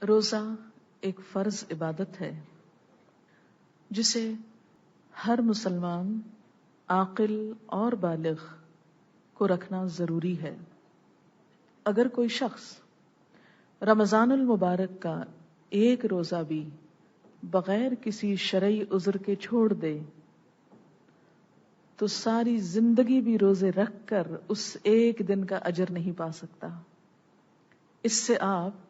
روزہ ایک فرض عبادت ہے جسے ہر مسلمان عاقل اور بالغ کو رکھنا ضروری ہے۔ اگر کوئی شخص رمضان المبارک کا ایک روزہ بھی بغیر کسی شرعی عذر کے چھوڑ دے تو ساری زندگی بھی روزے رکھ کر اس ایک دن کا اجر نہیں پا سکتا۔ اس سے آپ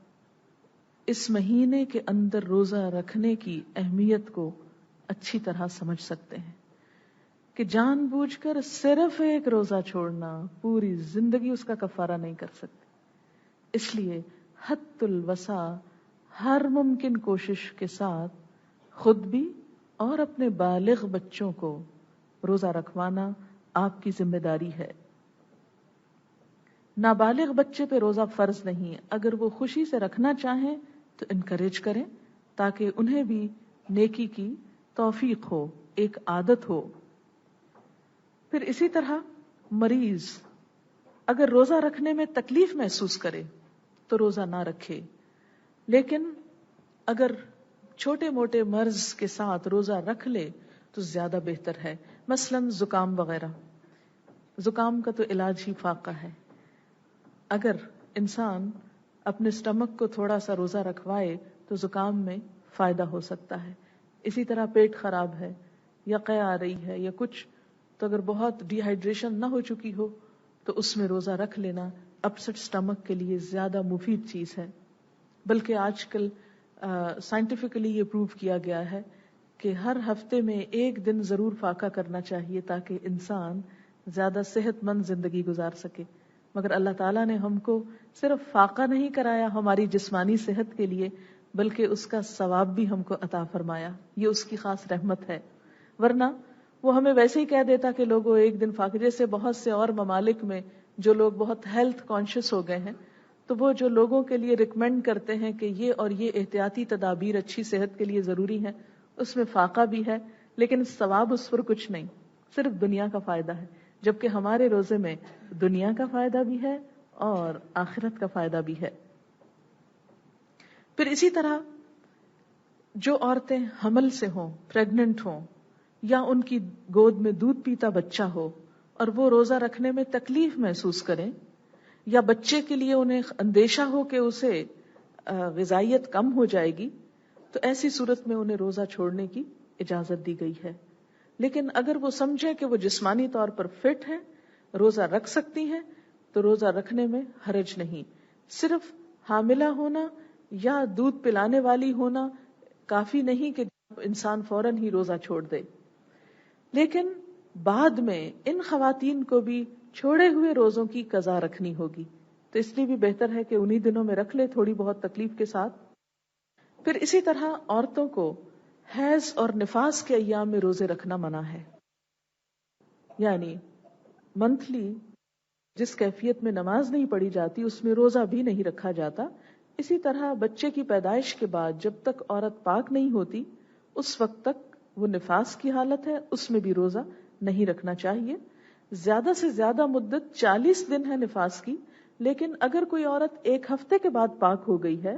اس مہینے کے اندر روزہ رکھنے کی اہمیت کو اچھی طرح سمجھ سکتے ہیں کہ جان بوجھ کر صرف ایک روزہ چھوڑنا پوری زندگی اس کا کفارہ نہیں کر سکتے۔ اس لیے حد الوسع ہر ممکن کوشش کے ساتھ خود بھی اور اپنے بالغ بچوں کو روزہ رکھوانا آپ کی ذمہ داری ہے۔ نابالغ بچے پہ روزہ فرض نہیں، اگر وہ خوشی سے رکھنا چاہیں تو انکریج کریں تاکہ انہیں بھی نیکی کی توفیق ہو، ایک عادت ہو۔ پھر اسی طرح مریض اگر روزہ رکھنے میں تکلیف محسوس کرے تو روزہ نہ رکھے، لیکن اگر چھوٹے موٹے مرض کے ساتھ روزہ رکھ لے تو زیادہ بہتر ہے۔ مثلا زکام وغیرہ، زکام کا تو علاج ہی فاقہ ہے۔ اگر انسان اپنے سٹمک کو تھوڑا سا روزہ رکھوائے تو زکام میں فائدہ ہو سکتا ہے۔ اسی طرح پیٹ خراب ہے یا قے آ رہی ہے یا کچھ، تو اگر بہت ڈی ہائیڈریشن نہ ہو چکی ہو تو اس میں روزہ رکھ لینا اپسٹ سٹمک کے لیے زیادہ مفید چیز ہے۔ بلکہ آج کل سائنٹیفکلی یہ پروو کیا گیا ہے کہ ہر ہفتے میں ایک دن ضرور فاقہ کرنا چاہیے تاکہ انسان زیادہ صحت مند زندگی گزار سکے۔ مگر اللہ تعالیٰ نے ہم کو صرف فاقہ نہیں کرایا ہماری جسمانی صحت کے لیے، بلکہ اس کا ثواب بھی ہم کو عطا فرمایا۔ یہ اس کی خاص رحمت ہے، ورنہ وہ ہمیں ویسے ہی کہہ دیتا کہ لوگوں ایک دن فاقہ، جیسے بہت سے اور ممالک میں جو لوگ بہت ہیلتھ کانشیس ہو گئے ہیں تو وہ جو لوگوں کے لیے ریکمینڈ کرتے ہیں کہ یہ اور یہ احتیاطی تدابیر اچھی صحت کے لیے ضروری ہیں، اس میں فاقہ بھی ہے لیکن ثواب اس پر کچھ نہیں، صرف دنیا کا فائدہ ہے، جبکہ ہمارے روزے میں دنیا کا فائدہ بھی ہے اور آخرت کا فائدہ بھی ہے۔ پھر اسی طرح جو عورتیں حمل سے ہوں، پریگننٹ ہوں، یا ان کی گود میں دودھ پیتا بچہ ہو اور وہ روزہ رکھنے میں تکلیف محسوس کریں، یا بچے کے لیے انہیں اندیشہ ہو کہ اسے غذائیت کم ہو جائے گی، تو ایسی صورت میں انہیں روزہ چھوڑنے کی اجازت دی گئی ہے۔ لیکن اگر وہ سمجھیں کہ وہ جسمانی طور پر فٹ ہیں، روزہ رکھ سکتی ہیں، تو روزہ رکھنے میں حرج نہیں۔ صرف حاملہ ہونا یا دودھ پلانے والی ہونا کافی نہیں کہ انسان فوراً ہی روزہ چھوڑ دے، لیکن بعد میں ان خواتین کو بھی چھوڑے ہوئے روزوں کی قضا رکھنی ہوگی، تو اس لیے بھی بہتر ہے کہ انہی دنوں میں رکھ لے تھوڑی بہت تکلیف کے ساتھ۔ پھر اسی طرح عورتوں کو حیض اور نفاس کے ایام میں روزے رکھنا منع ہے، یعنی منتھلی جس کیفیت میں نماز نہیں پڑھی جاتی اس میں روزہ بھی نہیں رکھا جاتا۔ اسی طرح بچے کی پیدائش کے بعد جب تک عورت پاک نہیں ہوتی اس وقت تک وہ نفاس کی حالت ہے، اس میں بھی روزہ نہیں رکھنا چاہیے۔ زیادہ سے زیادہ مدت 40 دن ہے نفاس کی، لیکن اگر کوئی عورت ایک ہفتے کے بعد پاک ہو گئی ہے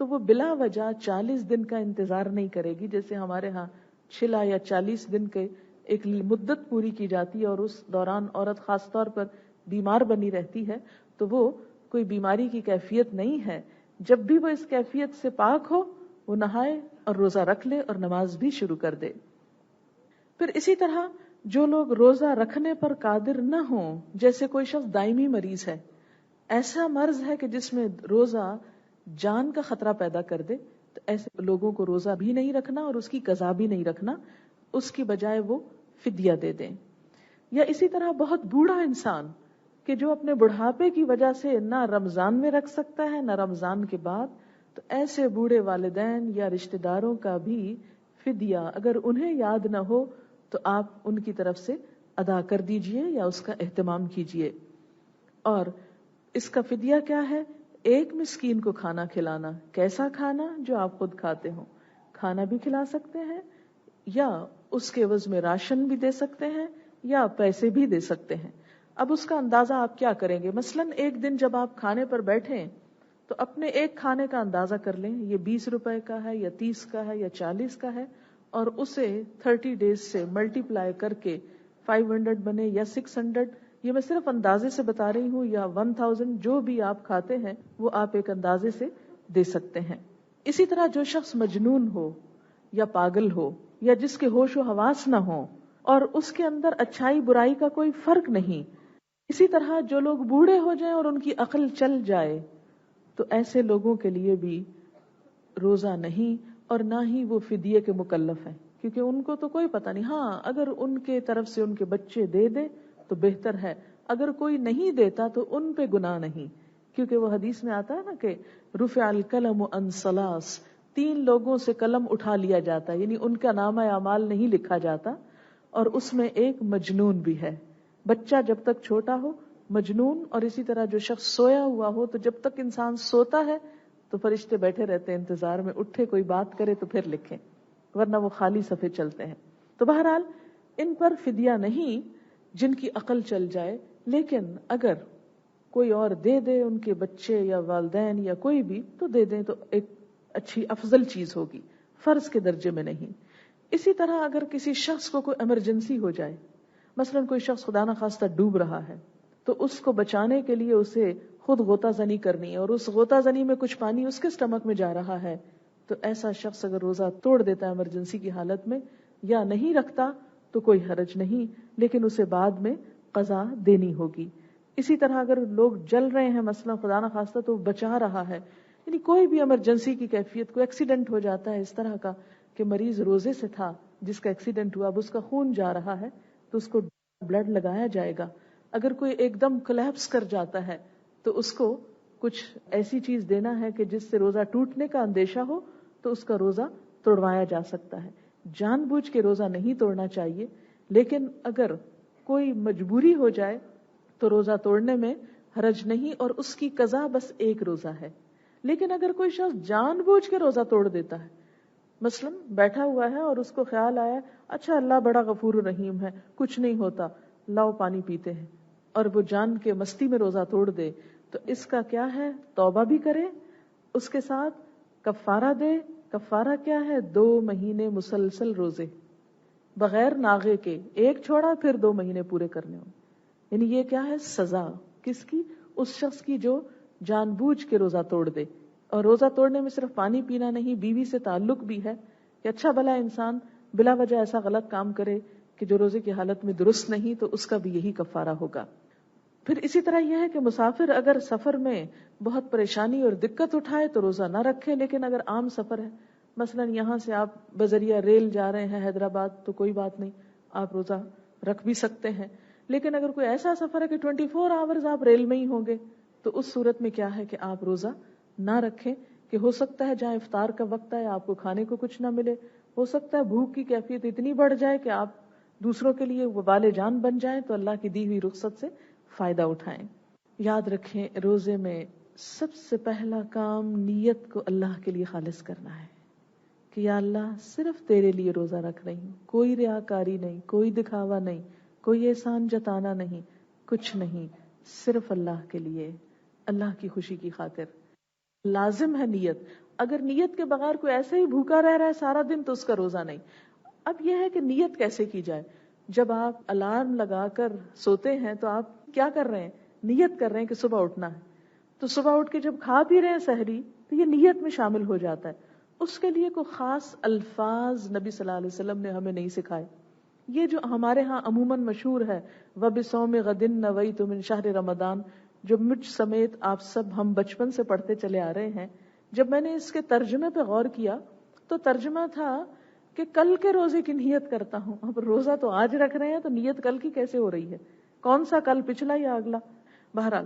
تو وہ بلا وجہ 40 دن کا انتظار نہیں کرے گی، جیسے ہمارے ہاں 6 یا 40 دن کے ایک مدت پوری کی جاتی ہے اور اس دوران عورت خاص طور پر بیمار بنی رہتی ہے، تو وہ کوئی بیماری کی کیفیت نہیں ہے۔ جب بھی وہ اس کیفیت سے پاک ہو وہ نہائے اور روزہ رکھ لے اور نماز بھی شروع کر دے۔ پھر اسی طرح جو لوگ روزہ رکھنے پر قادر نہ ہوں، جیسے کوئی شخص دائمی مریض ہے، ایسا مرض ہے کہ جس میں روزہ جان کا خطرہ پیدا کر دے، تو ایسے لوگوں کو روزہ بھی نہیں رکھنا اور اس کی قضا بھی نہیں رکھنا، اس کی بجائے وہ فدیہ دے دیں۔ یا اسی طرح بہت بوڑھا انسان کہ جو اپنے بڑھاپے کی وجہ سے نہ رمضان میں رکھ سکتا ہے نہ رمضان کے بعد، تو ایسے بوڑھے والدین یا رشتہ داروں کا بھی فدیہ اگر انہیں یاد نہ ہو تو آپ ان کی طرف سے ادا کر دیجئے یا اس کا اہتمام کیجئے۔ اور اس کا فدیہ کیا ہے؟ ایک مسکین کو کھانا کھلانا۔ کیسا کھانا؟ جو آپ خود کھاتے ہوں، کھانا بھی کھلا سکتے ہیں یا اس کے عوض میں راشن بھی دے سکتے ہیں یا پیسے بھی دے سکتے ہیں۔ اب اس کا اندازہ آپ کیا کریں گے؟ مثلا ایک دن جب آپ کھانے پر بیٹھیں تو اپنے ایک کھانے کا اندازہ کر لیں، یہ 20 روپے کا ہے یا 30 کا ہے یا 40 کا ہے، اور اسے 30 ڈیز سے ملٹیپلائی کر کے 500 بنے یا 600، یہ میں صرف اندازے سے بتا رہی ہوں، یا 1000، جو بھی آپ کھاتے ہیں وہ آپ ایک اندازے سے دے سکتے ہیں. اسی طرح جو شخص مجنون ہو یا پاگل ہو یا جس کے ہوش و حواس نہ ہو اور اس کے اندر اچھائی برائی کا کوئی فرق نہیں، اسی طرح جو لوگ بوڑھے ہو جائیں اور ان کی عقل چل جائے، تو ایسے لوگوں کے لیے بھی روزہ نہیں، اور نہ ہی وہ فدیے کے مکلف ہیں، کیونکہ ان کو تو کوئی پتہ نہیں. ہاں اگر ان کے طرف سے ان کے بچے دے دے تو بہتر ہے، اگر کوئی نہیں دیتا تو ان پہ گناہ نہیں، کیونکہ وہ حدیث میں آتا ہے نا کہ رفع القلم عن ثلاث، 3 لوگوں سے قلم اٹھا لیا جاتا ہے، یعنی ان کا نامہ اعمال نہیں لکھا جاتا، اور اس میں ایک مجنون بھی ہے. بچہ جب تک چھوٹا ہو، مجنون، اور اسی طرح جو شخص سویا ہوا ہو، تو جب تک انسان سوتا ہے تو فرشتے بیٹھے رہتے ہیں انتظار میں، اٹھے کوئی بات کرے تو پھر لکھیں، ورنہ وہ خالی صفحے چلتے ہیں. تو بہرحال ان پر فدیہ نہیں جن کی عقل چل جائے، لیکن اگر کوئی اور دے دے، ان کے بچے یا والدین یا کوئی بھی، تو دے دیں تو ایک اچھی افضل چیز ہوگی، فرض کے درجے میں نہیں. اسی طرح اگر کسی شخص کو کوئی ایمرجنسی ہو جائے، مثلا کوئی شخص خدا نخواستہ ڈوب رہا ہے، تو اس کو بچانے کے لیے اسے خود غوطہ زنی کرنی ہے، اور اس غوطہ زنی میں کچھ پانی اس کے اسٹمک میں جا رہا ہے، تو ایسا شخص اگر روزہ توڑ دیتا ہے ایمرجنسی کی حالت میں یا نہیں رکھتا تو کوئی حرج نہیں، لیکن اسے بعد میں قضا دینی ہوگی. اسی طرح اگر لوگ جل رہے ہیں، مثلا خدا نخواستہ، تو بچا رہا ہے، یعنی کوئی بھی ایمرجنسی کی کیفیت، کوئی ایکسیڈنٹ ہو جاتا ہے اس طرح کا کہ مریض روزے سے تھا، جس کا ایکسیڈنٹ ہوا، اب اس کا خون جا رہا ہے تو اس کو بلڈ لگایا جائے گا. اگر کوئی ایک دم کولیپس کر جاتا ہے تو اس کو کچھ ایسی چیز دینا ہے کہ جس سے روزہ ٹوٹنے کا اندیشہ ہو تو اس کا روزہ توڑوایا جا سکتا ہے. جان بوجھ کے روزہ نہیں توڑنا چاہیے، لیکن اگر کوئی مجبوری ہو جائے تو روزہ توڑنے میں حرج نہیں، اور اس کی قضا بس ایک روزہ ہے. لیکن اگر کوئی شخص جان بوجھ کے روزہ توڑ دیتا ہے، مثلا بیٹھا ہوا ہے اور اس کو خیال آیا اچھا اللہ بڑا غفور رحیم ہے، کچھ نہیں ہوتا، لاؤ پانی پیتے ہیں، اور وہ جان کے مستی میں روزہ توڑ دے، تو اس کا کیا ہے؟ توبہ بھی کرے، اس کے ساتھ کفارہ دے. کفارہ کیا ہے؟ 2 مہینے مسلسل روزے بغیر ناغے کے، ایک چھوڑا پھر 2 مہینے پورے کرنے ہوں. یعنی یہ کیا ہے؟ سزا. کس کی؟ اس شخص کی جو جان بوجھ کے روزہ توڑ دے. اور روزہ توڑنے میں صرف پانی پینا نہیں، بیوی سے تعلق بھی ہے کہ اچھا بھلا انسان بلا وجہ ایسا غلط کام کرے کہ جو روزے کی حالت میں درست نہیں، تو اس کا بھی یہی کفارہ ہوگا. پھر اسی طرح یہ ہے کہ مسافر اگر سفر میں بہت پریشانی اور دقت اٹھائے تو روزہ نہ رکھے، لیکن اگر عام سفر ہے، مثلا یہاں سے آپ بذریعہ ریل جا رہے ہیں حیدرآباد، تو کوئی بات نہیں، آپ روزہ رکھ بھی سکتے ہیں. لیکن اگر کوئی ایسا سفر ہے کہ 24 آورز آپ ریل میں ہی ہوں گے، تو اس صورت میں کیا ہے کہ آپ روزہ نہ رکھیں، کہ ہو سکتا ہے جہاں افطار کا وقت ہے آپ کو کھانے کو کچھ نہ ملے، ہو سکتا ہے بھوک کی کیفیت اتنی بڑھ جائے کہ آپ دوسروں کے لیے وبال جان بن جائیں، تو اللہ کی دی ہوئی رخصت سے فائدہ اٹھائیں. یاد رکھیں روزے میں سب سے پہلا کام نیت کو اللہ کے لیے خالص کرنا ہے کہ یا اللہ صرف تیرے لیے روزہ رکھ رہی ہوں، کوئی ریاکاری نہیں، کوئی دکھاوا نہیں، کوئی احسان جتانا نہیں، کچھ نہیں، صرف اللہ کے لیے، اللہ کی خوشی کی خاطر. لازم ہے نیت. اگر نیت کے بغیر کوئی ایسے ہی بھوکا رہ رہا ہے سارا دن تو اس کا روزہ نہیں. اب یہ ہے کہ نیت کیسے کی جائے. جب آپ الارم لگا کر سوتے ہیں تو آپ کیا کر رہے ہیں؟ نیت کر رہے ہیں کہ صبح اٹھنا ہے. تو صبح اٹھ کے جب کھا پی رہے ہیں سحری تو یہ نیت میں شامل ہو جاتا ہے. اس کے لیے کوئی خاص الفاظ نبی صلی اللہ علیہ وسلم نے ہمیں نہیں سکھائے. یہ جو ہمارے ہاں عموماً مشہور ہے وَبِصَوْمِ غَدٍ نَوَيْتُ مِنْ شَهْرِ رمضان، جو مجھ سمیت آپ سب ہم بچپن سے پڑھتے چلے آ رہے ہیں، جب میں نے اس کے ترجمے پہ غور کیا تو ترجمہ تھا کہ کل کے روزے کی نیت کرتا ہوں. اب روزہ تو آج رکھ رہے ہیں تو نیت کل کی کیسے ہو رہی ہے؟ کون سا کل، پچھلا یا اگلا؟ بہرحال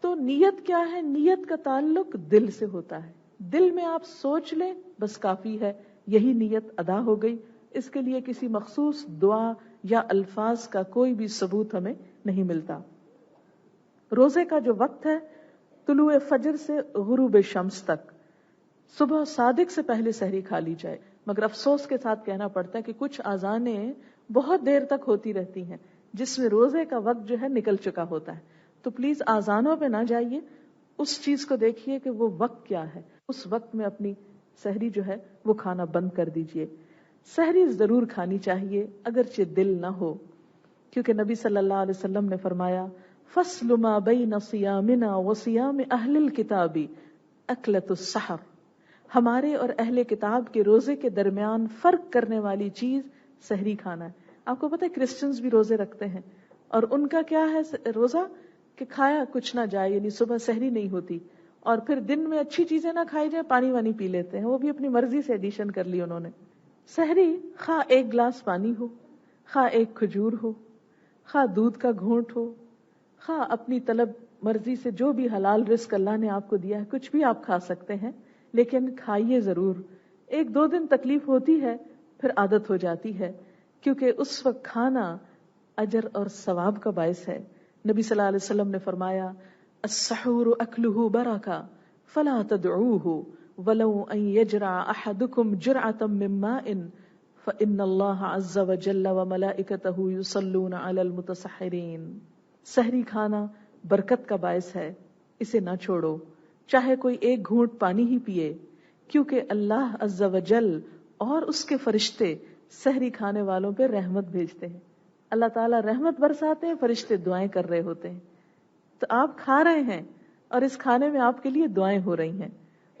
تو نیت کیا ہے؟ نیت کا تعلق دل سے ہوتا ہے. دل میں آپ سوچ لیں بس کافی ہے، یہی نیت ادا ہو گئی. اس کے لیے کسی مخصوص دعا یا الفاظ کا کوئی بھی ثبوت ہمیں نہیں ملتا. روزے کا جو وقت ہے طلوع فجر سے غروب شمس تک، صبح صادق سے پہلے سحری کھا لی جائے. مگر افسوس کے ساتھ کہنا پڑتا ہے کہ کچھ اذانیں بہت دیر تک ہوتی رہتی ہیں جس میں روزے کا وقت جو ہے نکل چکا ہوتا ہے. تو پلیز اذانوں پہ نہ جائیے، اس چیز کو دیکھیے کہ وہ وقت کیا ہے، اس وقت میں اپنی سحری جو ہے وہ کھانا بند کر دیجئے. سحری ضرور کھانی چاہیے اگرچہ دل نہ ہو، کیونکہ نبی صلی اللہ علیہ وسلم نے فرمایا فصل ما بین صیامنا وصیام اہل الکتاب اکلۃ السحر. ہمارے اور اہل کتاب کے روزے کے درمیان فرق کرنے والی چیز سحری کھانا ہے. آپ کو پتہ ہے کرسچنز بھی روزے رکھتے ہیں اور ان کا کیا ہے روزہ کہ کھایا کچھ نہ جائے، یعنی صبح سحری نہیں ہوتی اور پھر دن میں اچھی چیزیں نہ کھائی جائے، پانی وانی پی لیتے ہیں. وہ بھی اپنی مرضی سے ایڈیشن کر لی انہوں نے. سحری خواہ ایک گلاس پانی ہو، خواہ ایک کھجور ہو، خواہ دودھ کا گھونٹ ہو، خواہ اپنی طلب مرضی سے جو بھی حلال رزق اللہ نے آپ کو دیا ہے کچھ بھی آپ کھا سکتے ہیں، لیکن کھائیے ضرور. 1-2 دن تکلیف ہوتی ہے، پھر عادت ہو جاتی ہے، کیونکہ اس وقت کھانا اجر اور ثواب کا باعث ہے. نبی صلی اللہ علیہ وسلم نے فرمایا السحور اکلہ برکہ فلا تدعوہ ولو ان یجرع احدکم جرعۃ من ماء فإن اللہ عز وجل وملائکتہ یصلون علی المتسحرین. سحری کھانا برکت کا باعث ہے، اسے نہ چھوڑو چاہے کوئی ایک گھونٹ پانی ہی پیے، کیونکہ اللہ عز وجل اور اس کے فرشتے سحری کھانے والوں پہ رحمت بھیجتے ہیں. اللہ تعالیٰ رحمت برساتے ہیں، فرشتے دعائیں کر رہے ہوتے ہیں. تو آپ کھا رہے ہیں اور اس کھانے میں آپ کے لیے دعائیں ہو رہی ہیں.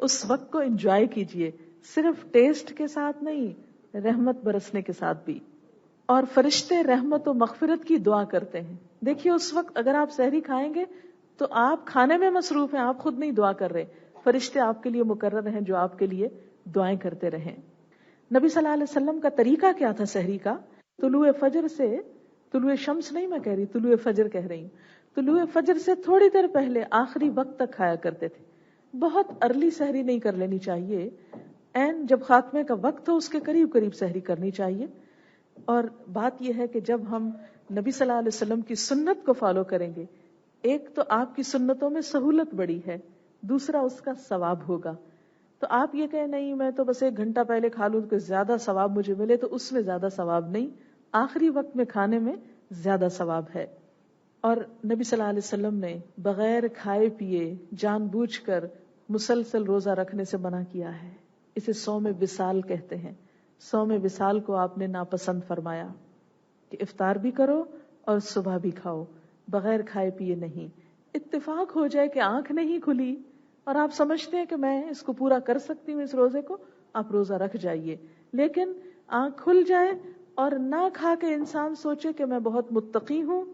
اس وقت کو انجوائے کیجئے، صرف ٹیسٹ کے ساتھ نہیں، رحمت برسنے کے ساتھ بھی. اور فرشتے رحمت و مغفرت کی دعا کرتے ہیں. دیکھیے اس وقت اگر آپ سحری کھائیں گے تو آپ کھانے میں مصروف ہیں، آپ خود نہیں دعا کر رہے، فرشتے آپ کے لیے مقرر ہیں جو آپ کے لیے دعائیں کرتے رہیں. نبی صلی اللہ علیہ وسلم کا طریقہ کیا تھا سحری کا؟ طلوع فجر سے، طلوع شمس نہیں میں کہہ رہی، طلوع فجر کہہ رہی ہوں، طلوع فجر سے تھوڑی دیر پہلے آخری وقت تک کھایا کرتے تھے. بہت ارلی سحری نہیں کر لینی چاہیے، این جب خاتمے کا وقت ہو اس کے قریب قریب سحری کرنی چاہیے. اور بات یہ ہے کہ جب ہم نبی صلی اللہ علیہ وسلم کی سنت کو فالو کریں گے، ایک تو آپ کی سنتوں میں سہولت بڑی ہے، دوسرا اس کا ثواب ہوگا. تو آپ یہ کہیں نہیں میں تو بس 1 گھنٹہ پہلے کھا لوں کہ زیادہ ثواب مجھے ملے، تو اس میں زیادہ ثواب نہیں، آخری وقت میں کھانے میں زیادہ ثواب ہے. اور نبی صلی اللہ علیہ وسلم نے بغیر کھائے پیے جان بوجھ کر مسلسل روزہ رکھنے سے منع کیا ہے. اسے صوم وصال کہتے ہیں. صوم وصال کو آپ نے ناپسند فرمایا کہ افطار بھی کرو اور صبح بھی کھاؤ، بغیر کھائے پیے نہیں. اتفاق ہو جائے کہ آنکھ نہیں کھلی اور آپ سمجھتے ہیں کہ میں اس کو پورا کر سکتی ہوں اس روزے کو، آپ روزہ رکھ جائیے. لیکن آنکھ کھل جائے اور نہ کھا کے انسان سوچے کہ میں بہت متقی ہوں،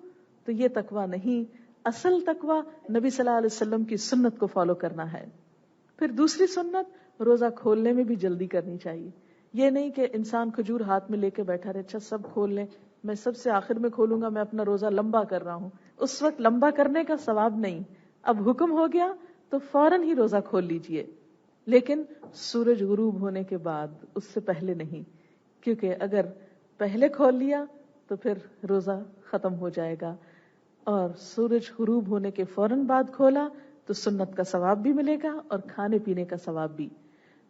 تو یہ تقویٰ نہیں. اصل تقویٰ نبی صلی اللہ علیہ وسلم کی سنت کو فالو کرنا ہے. پھر دوسری سنت، روزہ کھولنے میں بھی جلدی کرنی چاہیے. یہ نہیں کہ انسان کھجور ہاتھ میں لے کے بیٹھا رہے، اچھا سب کھول لیں، میں سب سے آخر میں کھولوں گا، میں اپنا روزہ لمبا کر رہا ہوں. اس وقت لمبا کرنے کا ثواب نہیں. اب حکم ہو گیا تو فوراً ہی روزہ کھول لیجئے، لیکن سورج غروب ہونے کے بعد، اس سے پہلے نہیں، کیونکہ اگر پہلے کھول لیا تو پھر روزہ ختم ہو جائے گا. اور سورج غروب ہونے کے فوراً بعد کھولا تو سنت کا ثواب بھی ملے گا اور کھانے پینے کا ثواب بھی.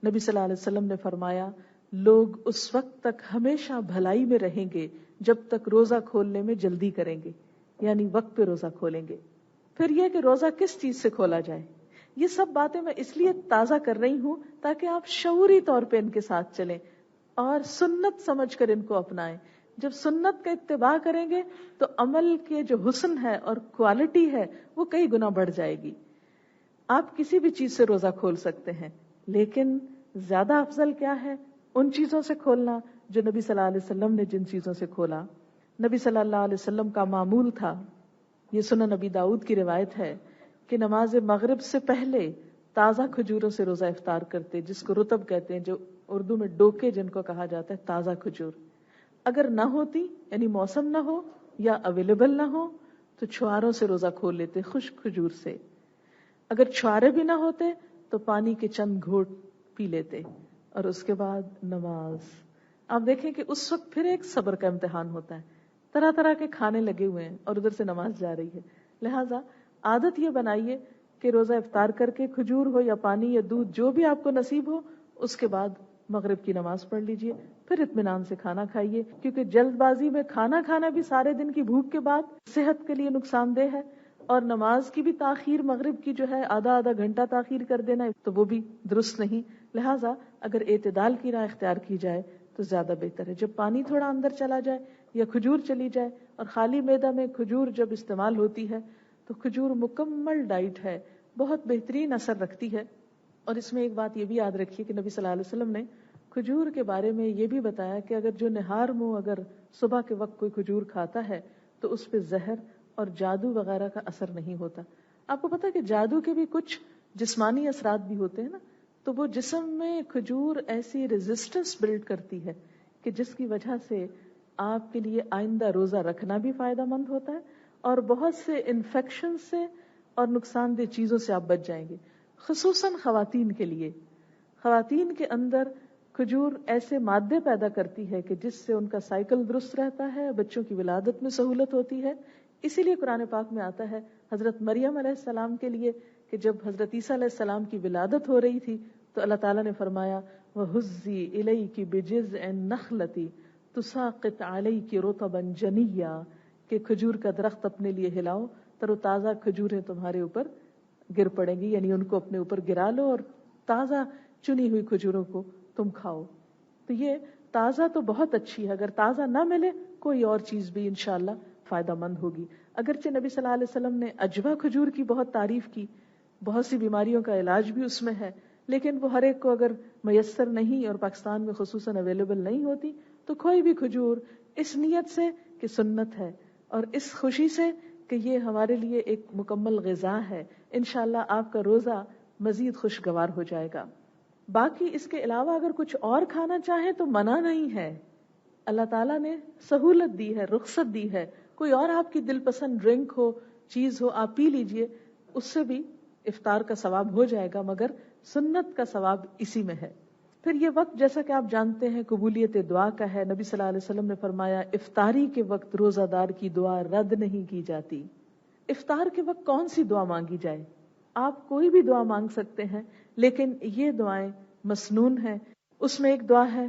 نبی صلی اللہ علیہ وسلم نے فرمایا لوگ اس وقت تک ہمیشہ بھلائی میں رہیں گے جب تک روزہ کھولنے میں جلدی کریں گے، یعنی وقت پہ روزہ کھولیں گے. پھر یہ کہ روزہ کس چیز سے کھولا جائے، یہ سب باتیں میں اس لیے تازہ کر رہی ہوں تاکہ آپ شعوری طور پہ ان کے ساتھ چلیں اور سنت سمجھ کر ان کو اپنائیں. جب سنت کا اتباع کریں گے تو عمل کے جو حسن ہے اور کوالٹی ہے وہ کئی گنا بڑھ جائے گی. آپ کسی بھی چیز سے روزہ کھول سکتے ہیں، لیکن زیادہ افضل کیا ہے؟ ان چیزوں سے کھولنا جو نبی صلی اللہ علیہ وسلم نے جن چیزوں سے کھولا. نبی صلی اللہ علیہ وسلم کا معمول تھا، یہ سنن نبی داؤد کی روایت ہے کہ نماز مغرب سے پہلے تازہ کھجوروں سے روزہ افطار کرتے، جس کو رطب کہتے ہیں، جو اردو میں ڈوکے جن کو کہا جاتا ہے، تازہ کھجور. اگر نہ ہوتی، یعنی موسم نہ ہو یا اویلیبل نہ ہو، تو چھواروں سے روزہ کھول لیتے، خشک کھجور سے. اگر چھوارے بھی نہ ہوتے تو پانی کے چند گھونٹ پی لیتے اور اس کے بعد نماز. آپ دیکھیں کہ اس وقت پھر ایک صبر کا امتحان ہوتا ہے، طرح طرح کے کھانے لگے ہوئے ہیں اور ادھر سے نماز جا رہی ہے. لہٰذا عادت یہ بنائیے کہ روزہ افطار کر کے کھجور ہو یا پانی یا دودھ جو بھی آپ کو نصیب ہو، اس کے بعد مغرب کی نماز پڑھ لیجئے، پھر اطمینان سے کھانا کھائیے، کیونکہ جلد بازی میں کھانا کھانا بھی سارے دن کی بھوک کے بعد صحت کے لیے نقصان دہ ہے. اور نماز کی بھی تاخیر، مغرب کی جو ہے آدھا آدھا گھنٹہ تاخیر کر دینا تو وہ بھی درست نہیں. لہٰذا اگر اعتدال کی راہ اختیار کی جائے تو زیادہ بہتر ہے. جب پانی تھوڑا اندر چلا جائے یا کھجور چلی جائے، اور خالی معدہ میں کھجور جب استعمال ہوتی ہے تو کھجور مکمل ڈائٹ ہے، بہت بہترین اثر رکھتی ہے. اور اس میں ایک بات یہ بھی یاد رکھیے کہ نبی صلی اللہ علیہ وسلم نے کھجور کے بارے میں یہ بھی بتایا کہ اگر جو نہار منہ اگر صبح کے وقت کوئی کھجور کھاتا ہے تو اس پہ زہر اور جادو وغیرہ کا اثر نہیں ہوتا. آپ کو پتا کہ جادو کے بھی کچھ جسمانی اثرات بھی ہوتے ہیں نا، تو وہ جسم میں کھجور ایسی ریزسٹنس بلڈ کرتی ہے کہ جس کی وجہ سے آپ کے لیے آئندہ روزہ رکھنا بھی فائدہ مند ہوتا ہے، اور بہت سے انفیکشن سے اور نقصان دہ چیزوں سے آپ بچ جائیں گے. خصوصاً خواتین کے لیے، خواتین کے اندر کھجور ایسے مادے پیدا کرتی ہے کہ جس سے ان کا سائیکل درست رہتا ہے، بچوں کی ولادت میں سہولت ہوتی ہے. اسی لیے قرآن پاک میں آتا ہے حضرت مریم علیہ السلام کے لیے کہ جب حضرت عیسیٰ علیہ السلام کی ولادت ہو رہی تھی تو اللہ تعالیٰ نے فرمایا وَهُزِّي إِلَيْكِ بِجِذْعِ النَّخْلَةِ تُسَاقِطْ عَلَيْكِ رُطَبًا جَنِيًّا، کہ کھجور کا درخت اپنے لیے ہلاؤ، تر و تازہ کھجوریں تمہارے اوپر گر پڑیں گی، یعنی ان کو اپنے اوپر گرا لو اور تازہ چنی ہوئی کھجوروں کو تم کھاؤ. تو یہ تازہ تو بہت اچھی ہے، اگر تازہ نہ ملے کوئی اور چیز بھی انشاءاللہ فائدہ مند ہوگی. اگرچہ نبی صلی اللہ علیہ وسلم نے اجوا کھجور کی بہت تعریف کی، بہت سی بیماریوں کا علاج بھی اس میں ہے، لیکن وہ ہر ایک کو اگر میسر نہیں اور پاکستان میں خصوصاً اویلیبل نہیں ہوتی تو کوئی بھی کھجور اس نیت سے کہ سنت ہے اور اس خوشی سے کہ یہ ہمارے لیے ایک مکمل غذا ہے، انشاءاللہ آپ کا روزہ مزید خوشگوار ہو جائے گا. باقی اس کے علاوہ اگر کچھ اور کھانا چاہیں تو منع نہیں ہے، اللہ تعالیٰ نے سہولت دی ہے، رخصت دی ہے. کوئی اور آپ کی دل پسند ڈرنک ہو، چیز ہو، آپ پی لیجئے، اس سے بھی افطار کا ثواب ہو جائے گا، مگر سنت کا ثواب اسی میں ہے. پھر یہ وقت جیسا کہ آپ جانتے ہیں قبولیت دعا کا ہے. نبی صلی اللہ علیہ وسلم نے فرمایا افطاری کے وقت روزہ دار کی دعا رد نہیں کی جاتی. افطار کے وقت کون سی دعا مانگی جائے؟ آپ کوئی بھی دعا مانگ سکتے ہیں، لیکن یہ دعائیں مسنون ہیں. اس میں ایک دعا ہے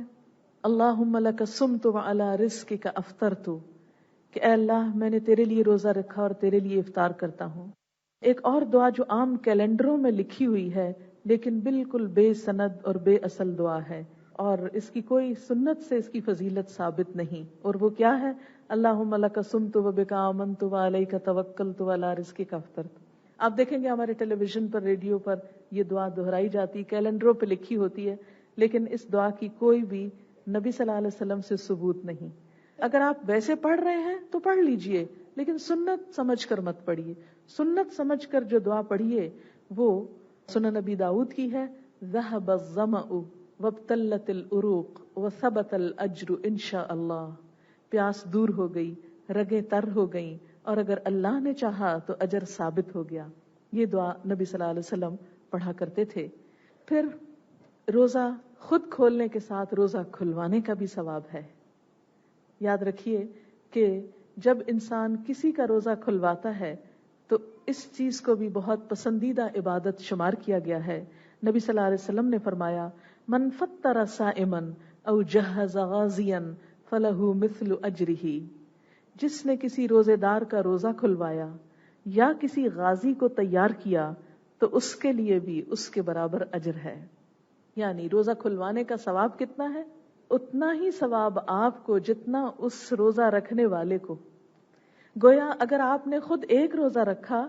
اللہم لک صمت وعلی رزقک افطرت، کہ اے اللہ میں نے تیرے لیے روزہ رکھا اور تیرے لیے افطار کرتا ہوں. ایک اور دعا جو عام کیلنڈروں میں لکھی ہوئی ہے لیکن بالکل بے سند اور بے اصل دعا ہے، اور اس کی کوئی سنت سے اس کی فضیلت ثابت نہیں، اور وہ کیا ہے؟ اللہم لک صمت وبک آمنت وعلیک توکلت وعلی رزقک افطرت. آپ دیکھیں گے ہمارے ٹیلی ویژن پر، ریڈیو پر یہ دعا دہرائی جاتی، کیلنڈروں پہ لکھی ہوتی ہے، لیکن اس دعا کی کوئی بھی نبی صلی اللہ علیہ وسلم سے ثبوت نہیں. اگر آپ ویسے پڑھ رہے ہیں تو پڑھ لیجئے، لیکن سنت سمجھ کر مت پڑھیے. سنت سمجھ کر جو دعا پڑھیے وہ سنن نبی داؤد کی ہے ذهب الظمأ وابتلت العروق وثبت الاجر انشاء اللہ. پیاس دور ہو گئی، رگیں تر ہو گئیں، اور اگر اللہ نے چاہا تو اجر ثابت ہو گیا. یہ دعا نبی صلی اللہ علیہ وسلم پڑھا کرتے تھے. پھر روزہ خود کھولنے کے ساتھ روزہ کھلوانے کا بھی ثواب ہے. یاد رکھیے کہ جب انسان کسی کا روزہ کھلواتا ہے تو اس چیز کو بھی بہت پسندیدہ عبادت شمار کیا گیا ہے. نبی صلی اللہ علیہ وسلم نے فرمایا من فطر صائما او جہز غازیا فلہ مثل اجرہ، جس نے کسی روزے دار کا روزہ کھلوایا یا کسی غازی کو تیار کیا تو اس کے لیے بھی اس کے برابر اجر ہے. یعنی روزہ کھلوانے کا ثواب کتنا ہے؟ اتنا ہی ثواب آپ کو جتنا اس روزہ رکھنے والے کو. گویا اگر آپ نے خود ایک روزہ رکھا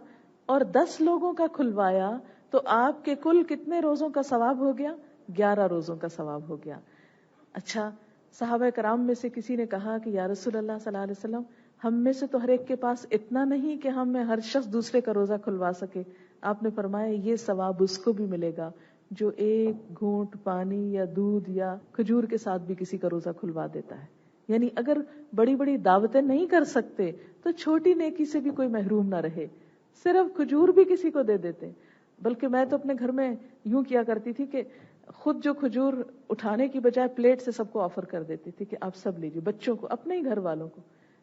اور 10 لوگوں کا کھلوایا تو آپ کے کل کتنے روزوں کا ثواب ہو گیا؟ 11 روزوں کا ثواب ہو گیا. اچھا، صحابہ کرام میں سے کسی نے کہا کہ یا رسول اللہ صلی اللہ علیہ وسلم، ہم میں سے تو ہر ایک کے پاس اتنا نہیں کہ ہم میں ہر شخص دوسرے کا روزہ کھلوا سکے. آپ نے فرمایا یہ ثواب اس کو بھی ملے گا جو ایک گھونٹ پانی یا دودھ یا کھجور کے ساتھ بھی کسی کا روزہ کھلوا دیتا ہے. یعنی اگر بڑی بڑی دعوتیں نہیں کر سکتے تو چھوٹی نیکی سے بھی کوئی محروم نہ رہے، صرف کھجور بھی کسی کو دے دیتے. بلکہ میں تو اپنے گھر میں یوں کیا کرتی تھی کہ خود جو کھجور اٹھانے کی بجائے پلیٹ سے سب کو آفر کر دیتی تھی کہ آپ سب لیجیے، بچوں کو، اپنے ہی گھر والوں کو.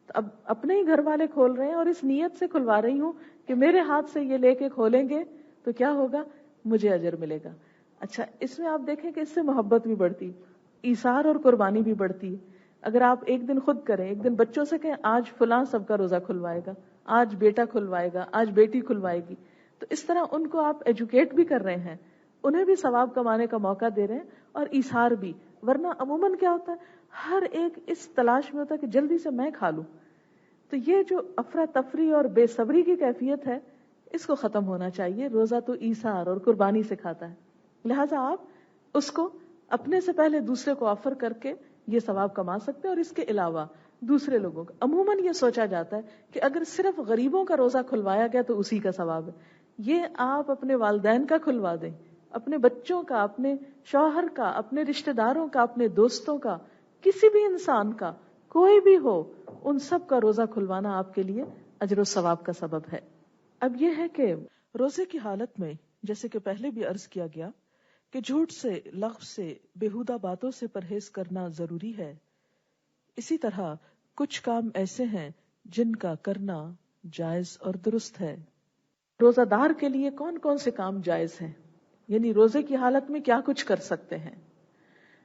تو اب اپنے ہی گھر والے کھول رہے ہیں اور اس نیت سے کھلوا رہی ہوں کہ میرے ہاتھ سے یہ لے کے کھولیں گے تو کیا ہوگا؟ مجھے اجر ملے گا. اچھا، اس میں آپ دیکھیں کہ اس سے محبت بھی بڑھتی، ایثار اور قربانی بھی بڑھتی. اگر آپ ایک دن خود کریں، ایک دن بچوں سے کہیں آج فلاں سب کا روزہ کھلوائے گا، آج بیٹا کھلوائے گا، آج بیٹی کھلوائے گی. تو اس طرح ان کو آپ ایجوکیٹ بھی کر رہے ہیں، انہیں بھی ثواب کمانے کا موقع دے رہے ہیں اور ایثار بھی. ورنہ عموماً کیا ہوتا ہے، ہر ایک اس تلاش میں ہوتا ہے کہ جلدی سے میں کھا لوں. تو یہ جو افراتفری اور بے صبری کی کیفیت ہے، اس کو ختم ہونا چاہیے. روزہ تو ایثار اور قربانی سے کھاتا ہے، لہٰذا آپ اس کو اپنے سے پہلے دوسرے کو آفر کر کے یہ ثواب کما سکتے ہیں. اور اس کے علاوہ دوسرے لوگوں کا عموماً یہ سوچا جاتا ہے کہ اگر صرف غریبوں کا روزہ کھلوایا گیا تو اسی کا ثواب ہے. یہ آپ اپنے والدین کا کھلوا دیں، اپنے بچوں کا، اپنے شوہر کا، اپنے رشتہ داروں کا، اپنے دوستوں کا، کسی بھی انسان کا، کوئی بھی ہو، ان سب کا روزہ کھلوانا آپ کے لیے اجر و ثواب کا سبب ہے. اب یہ ہے کہ روزے کی حالت میں، جیسے کہ پہلے بھی عرض کیا گیا کہ جھوٹ سے، لغو سے، بیہودہ باتوں سے پرہیز کرنا ضروری ہے. اسی طرح کچھ کام ایسے ہیں جن کا کرنا جائز اور درست ہے. روزہ دار کے لیے کون کون سے کام جائز ہیں، یعنی روزے کی حالت میں کیا کچھ کر سکتے ہیں.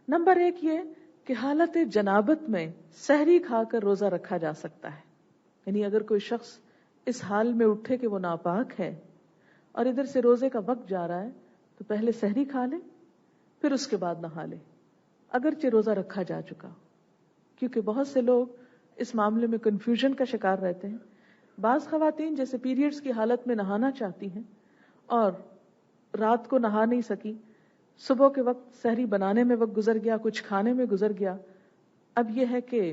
نمبر 1 یہ کہ حالت جنابت میں سحری کھا کر روزہ رکھا جا سکتا ہے. یعنی اگر کوئی شخص اس حال میں اٹھے کہ وہ ناپاک ہے اور ادھر سے روزے کا وقت جا رہا ہے تو پہلے سحری کھا لے، پھر اس کے بعد نہا لے، اگرچہ روزہ رکھا جا چکا. کیونکہ بہت سے لوگ اس معاملے میں کنفیوژن کا شکار رہتے ہیں. بعض خواتین جیسے پیریڈز کی حالت میں نہانا چاہتی ہیں اور رات کو نہا نہیں سکی، صبح کے وقت سحری بنانے میں وقت گزر گیا، کچھ کھانے میں گزر گیا. اب یہ ہے کہ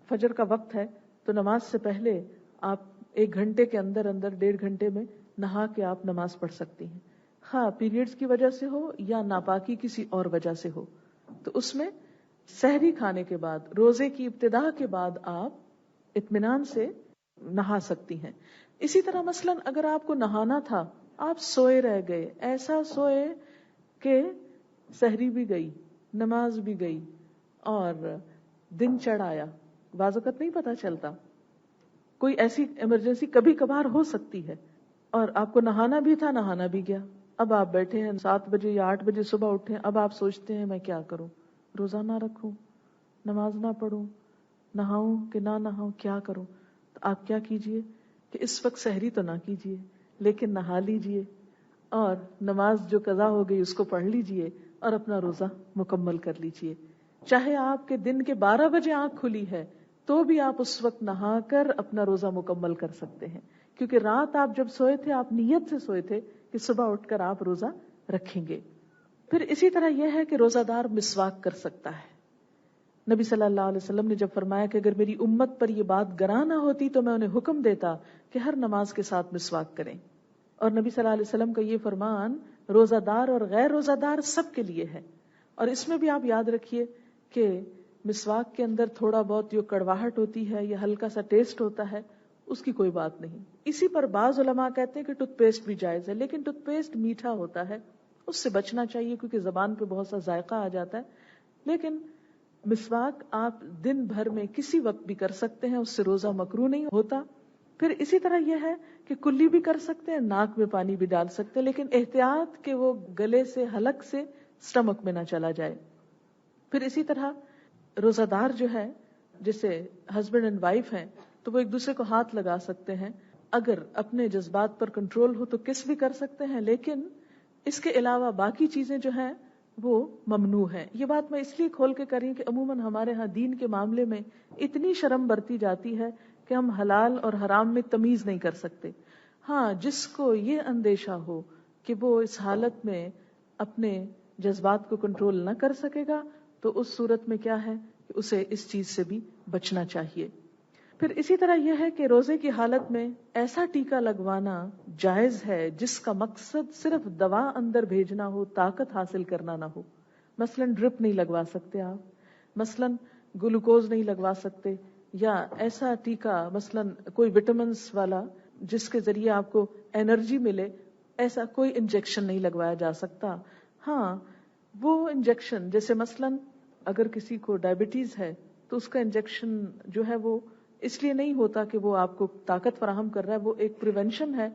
فجر کا وقت ہے تو نماز سے پہلے آپ 1 گھنٹے کے اندر 1.5 گھنٹے میں نہا کے آپ نماز پڑھ سکتی ہیں، خواہ پیریڈز کی وجہ سے ہو یا ناپاکی کسی اور وجہ سے ہو. تو اس میں سحری کھانے کے بعد، روزے کی ابتدا کے بعد آپ اطمینان سے نہا سکتی ہیں. اسی طرح مثلاً اگر آپ کو نہانا تھا، آپ سوئے رہ گئے، ایسا سوئے کہ سحری بھی گئی، نماز بھی گئی اور دن چڑھ آیا، بعض اوقات نہیں پتا چلتا، کوئی ایسی ایمرجنسی کبھی کبھار ہو سکتی ہے، اور آپ کو نہانا بھی تھا، نہانا بھی گیا. اب آپ بیٹھے ہیں 7 بجے یا 8 بجے صبح اٹھے، اب آپ سوچتے ہیں میں کیا کروں، روزہ نہ رکھوں، نماز نہ پڑھوں، نہاؤں کہ نہ نہاؤں، کیا کروں. تو آپ کیا کیجئے کہ اس وقت سحری تو نہ کیجئے، لیکن نہا لیجئے اور نماز جو قضا ہو گئی اس کو پڑھ لیجئے اور اپنا روزہ مکمل کر لیجئے. چاہے آپ کے دن کے 12 بجے آنکھ کھلی ہے تو بھی آپ اس وقت نہا کر اپنا روزہ مکمل کر سکتے ہیں، کیونکہ رات آپ جب سوئے تھے آپ نیت سے سوئے تھے کہ صبح اٹھ کر آپ روزہ رکھیں گے. پھر اسی طرح یہ ہے کہ روزہ دار مسواک کر سکتا ہے. نبی صلی اللہ علیہ وسلم نے جب فرمایا کہ اگر میری امت پر یہ بات گراں نہ ہوتی تو میں انہیں حکم دیتا کہ ہر نماز کے ساتھ مسواک کریں. اور نبی صلی اللہ علیہ وسلم کا یہ فرمان روزہ دار اور غیر روزہ دار سب کے لیے ہے. اور اس میں بھی آپ یاد رکھیے کہ مسواک کے اندر تھوڑا بہت جو کڑواہٹ ہوتی ہے یا ہلکا سا ٹیسٹ ہوتا ہے اس کی کوئی بات نہیں. اسی پر بعض علماء کہتے ہیں کہ ٹوتھ پیسٹ بھی جائز ہے، لیکن ٹوتھ پیسٹ میٹھا ہوتا ہے، اس سے بچنا چاہیے کیونکہ زبان پہ بہت سا ذائقہ آ جاتا ہے. لیکن مسواک آپ دن بھر میں کسی وقت بھی کر سکتے ہیں، اس سے روزہ مکروہ نہیں ہوتا. پھر اسی طرح یہ ہے کہ کلی بھی کر سکتے ہیں، ناک میں پانی بھی ڈال سکتے ہیں، لیکن احتیاط کہ وہ گلے سے، حلق سے سٹمک میں نہ چلا جائے. پھر اسی طرح روزہ دار جو ہے، جیسے ہسبینڈ اینڈ وائف ہیں تو وہ ایک دوسرے کو ہاتھ لگا سکتے ہیں. اگر اپنے جذبات پر کنٹرول ہو تو کس بھی کر سکتے ہیں، لیکن اس کے علاوہ باقی چیزیں جو ہیں وہ ممنوع ہیں. یہ بات میں اس لیے کھول کے کری کہ عموماً ہمارے ہاں دین کے معاملے میں اتنی شرم برتی جاتی ہے کہ ہم حلال اور حرام میں تمیز نہیں کر سکتے. ہاں، جس کو یہ اندیشہ ہو کہ وہ اس حالت میں اپنے جذبات کو کنٹرول نہ کر سکے گا تو اس صورت میں کیا ہے کہ اسے اس چیز سے بھی بچنا چاہیے. پھر اسی طرح یہ ہے کہ روزے کی حالت میں ایسا ٹیکا لگوانا جائز ہے جس کا مقصد صرف دوا اندر بھیجنا ہو، طاقت حاصل کرنا نہ ہو. مثلا ڈرپ نہیں لگوا سکتے آپ، مثلا گلوکوز نہیں لگوا سکتے، یا ایسا ٹیکا مثلا کوئی وٹامنس والا جس کے ذریعے آپ کو انرجی ملے، ایسا کوئی انجیکشن نہیں لگوایا جا سکتا. ہاں، وہ انجیکشن جیسے مثلا اگر کسی کو ڈائبٹیز ہے تو اس کا انجیکشن جو ہے وہ اس لیے نہیں ہوتا کہ وہ آپ کو طاقت فراہم کر رہا ہے، وہ ایک پریونشن ہے،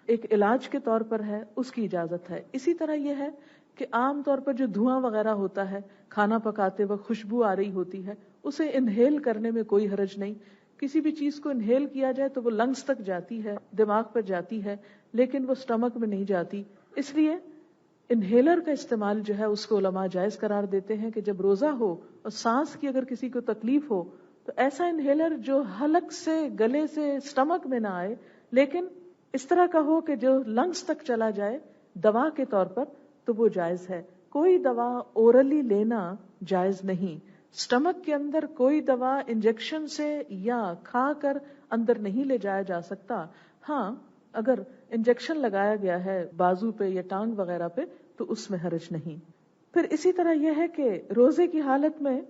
ایک علاج کے طور پر ہے، اس کی اجازت ہے. اسی طرح یہ ہے کہ عام طور پر جو دھواں وغیرہ ہوتا ہے، کھانا پکاتے وقت خوشبو آ رہی ہوتی ہے، اسے انہیل کرنے میں کوئی حرج نہیں، کسی بھی چیز کو انہیل کیا جائے تو وہ لنگس تک جاتی ہے، دماغ پر جاتی ہے، لیکن وہ سٹمک میں نہیں جاتی. اس لیے انہیلر کا استعمال جو ہے اس کو علماء جائز قرار دیتے ہیں کہ جب روزہ ہو اور سانس کی اگر کسی کو تکلیف ہو تو ایسا انہیلر جو حلق سے، گلے سے سٹمک میں نہ آئے لیکن اس طرح کا ہو کہ جو لنگس تک چلا جائے دوا کے طور پر، تو وہ جائز ہے. کوئی دوا اورلی لینا جائز نہیں. سٹمک کے اندر کوئی دوا انجیکشن سے یا کھا کر اندر نہیں لے جایا جا سکتا. ہاں اگر انجیکشن لگایا گیا ہے بازو پہ یا ٹانگ وغیرہ پہ تو اس میں حرج نہیں. پھر اسی طرح یہ ہے کہ روزے کی حالت میں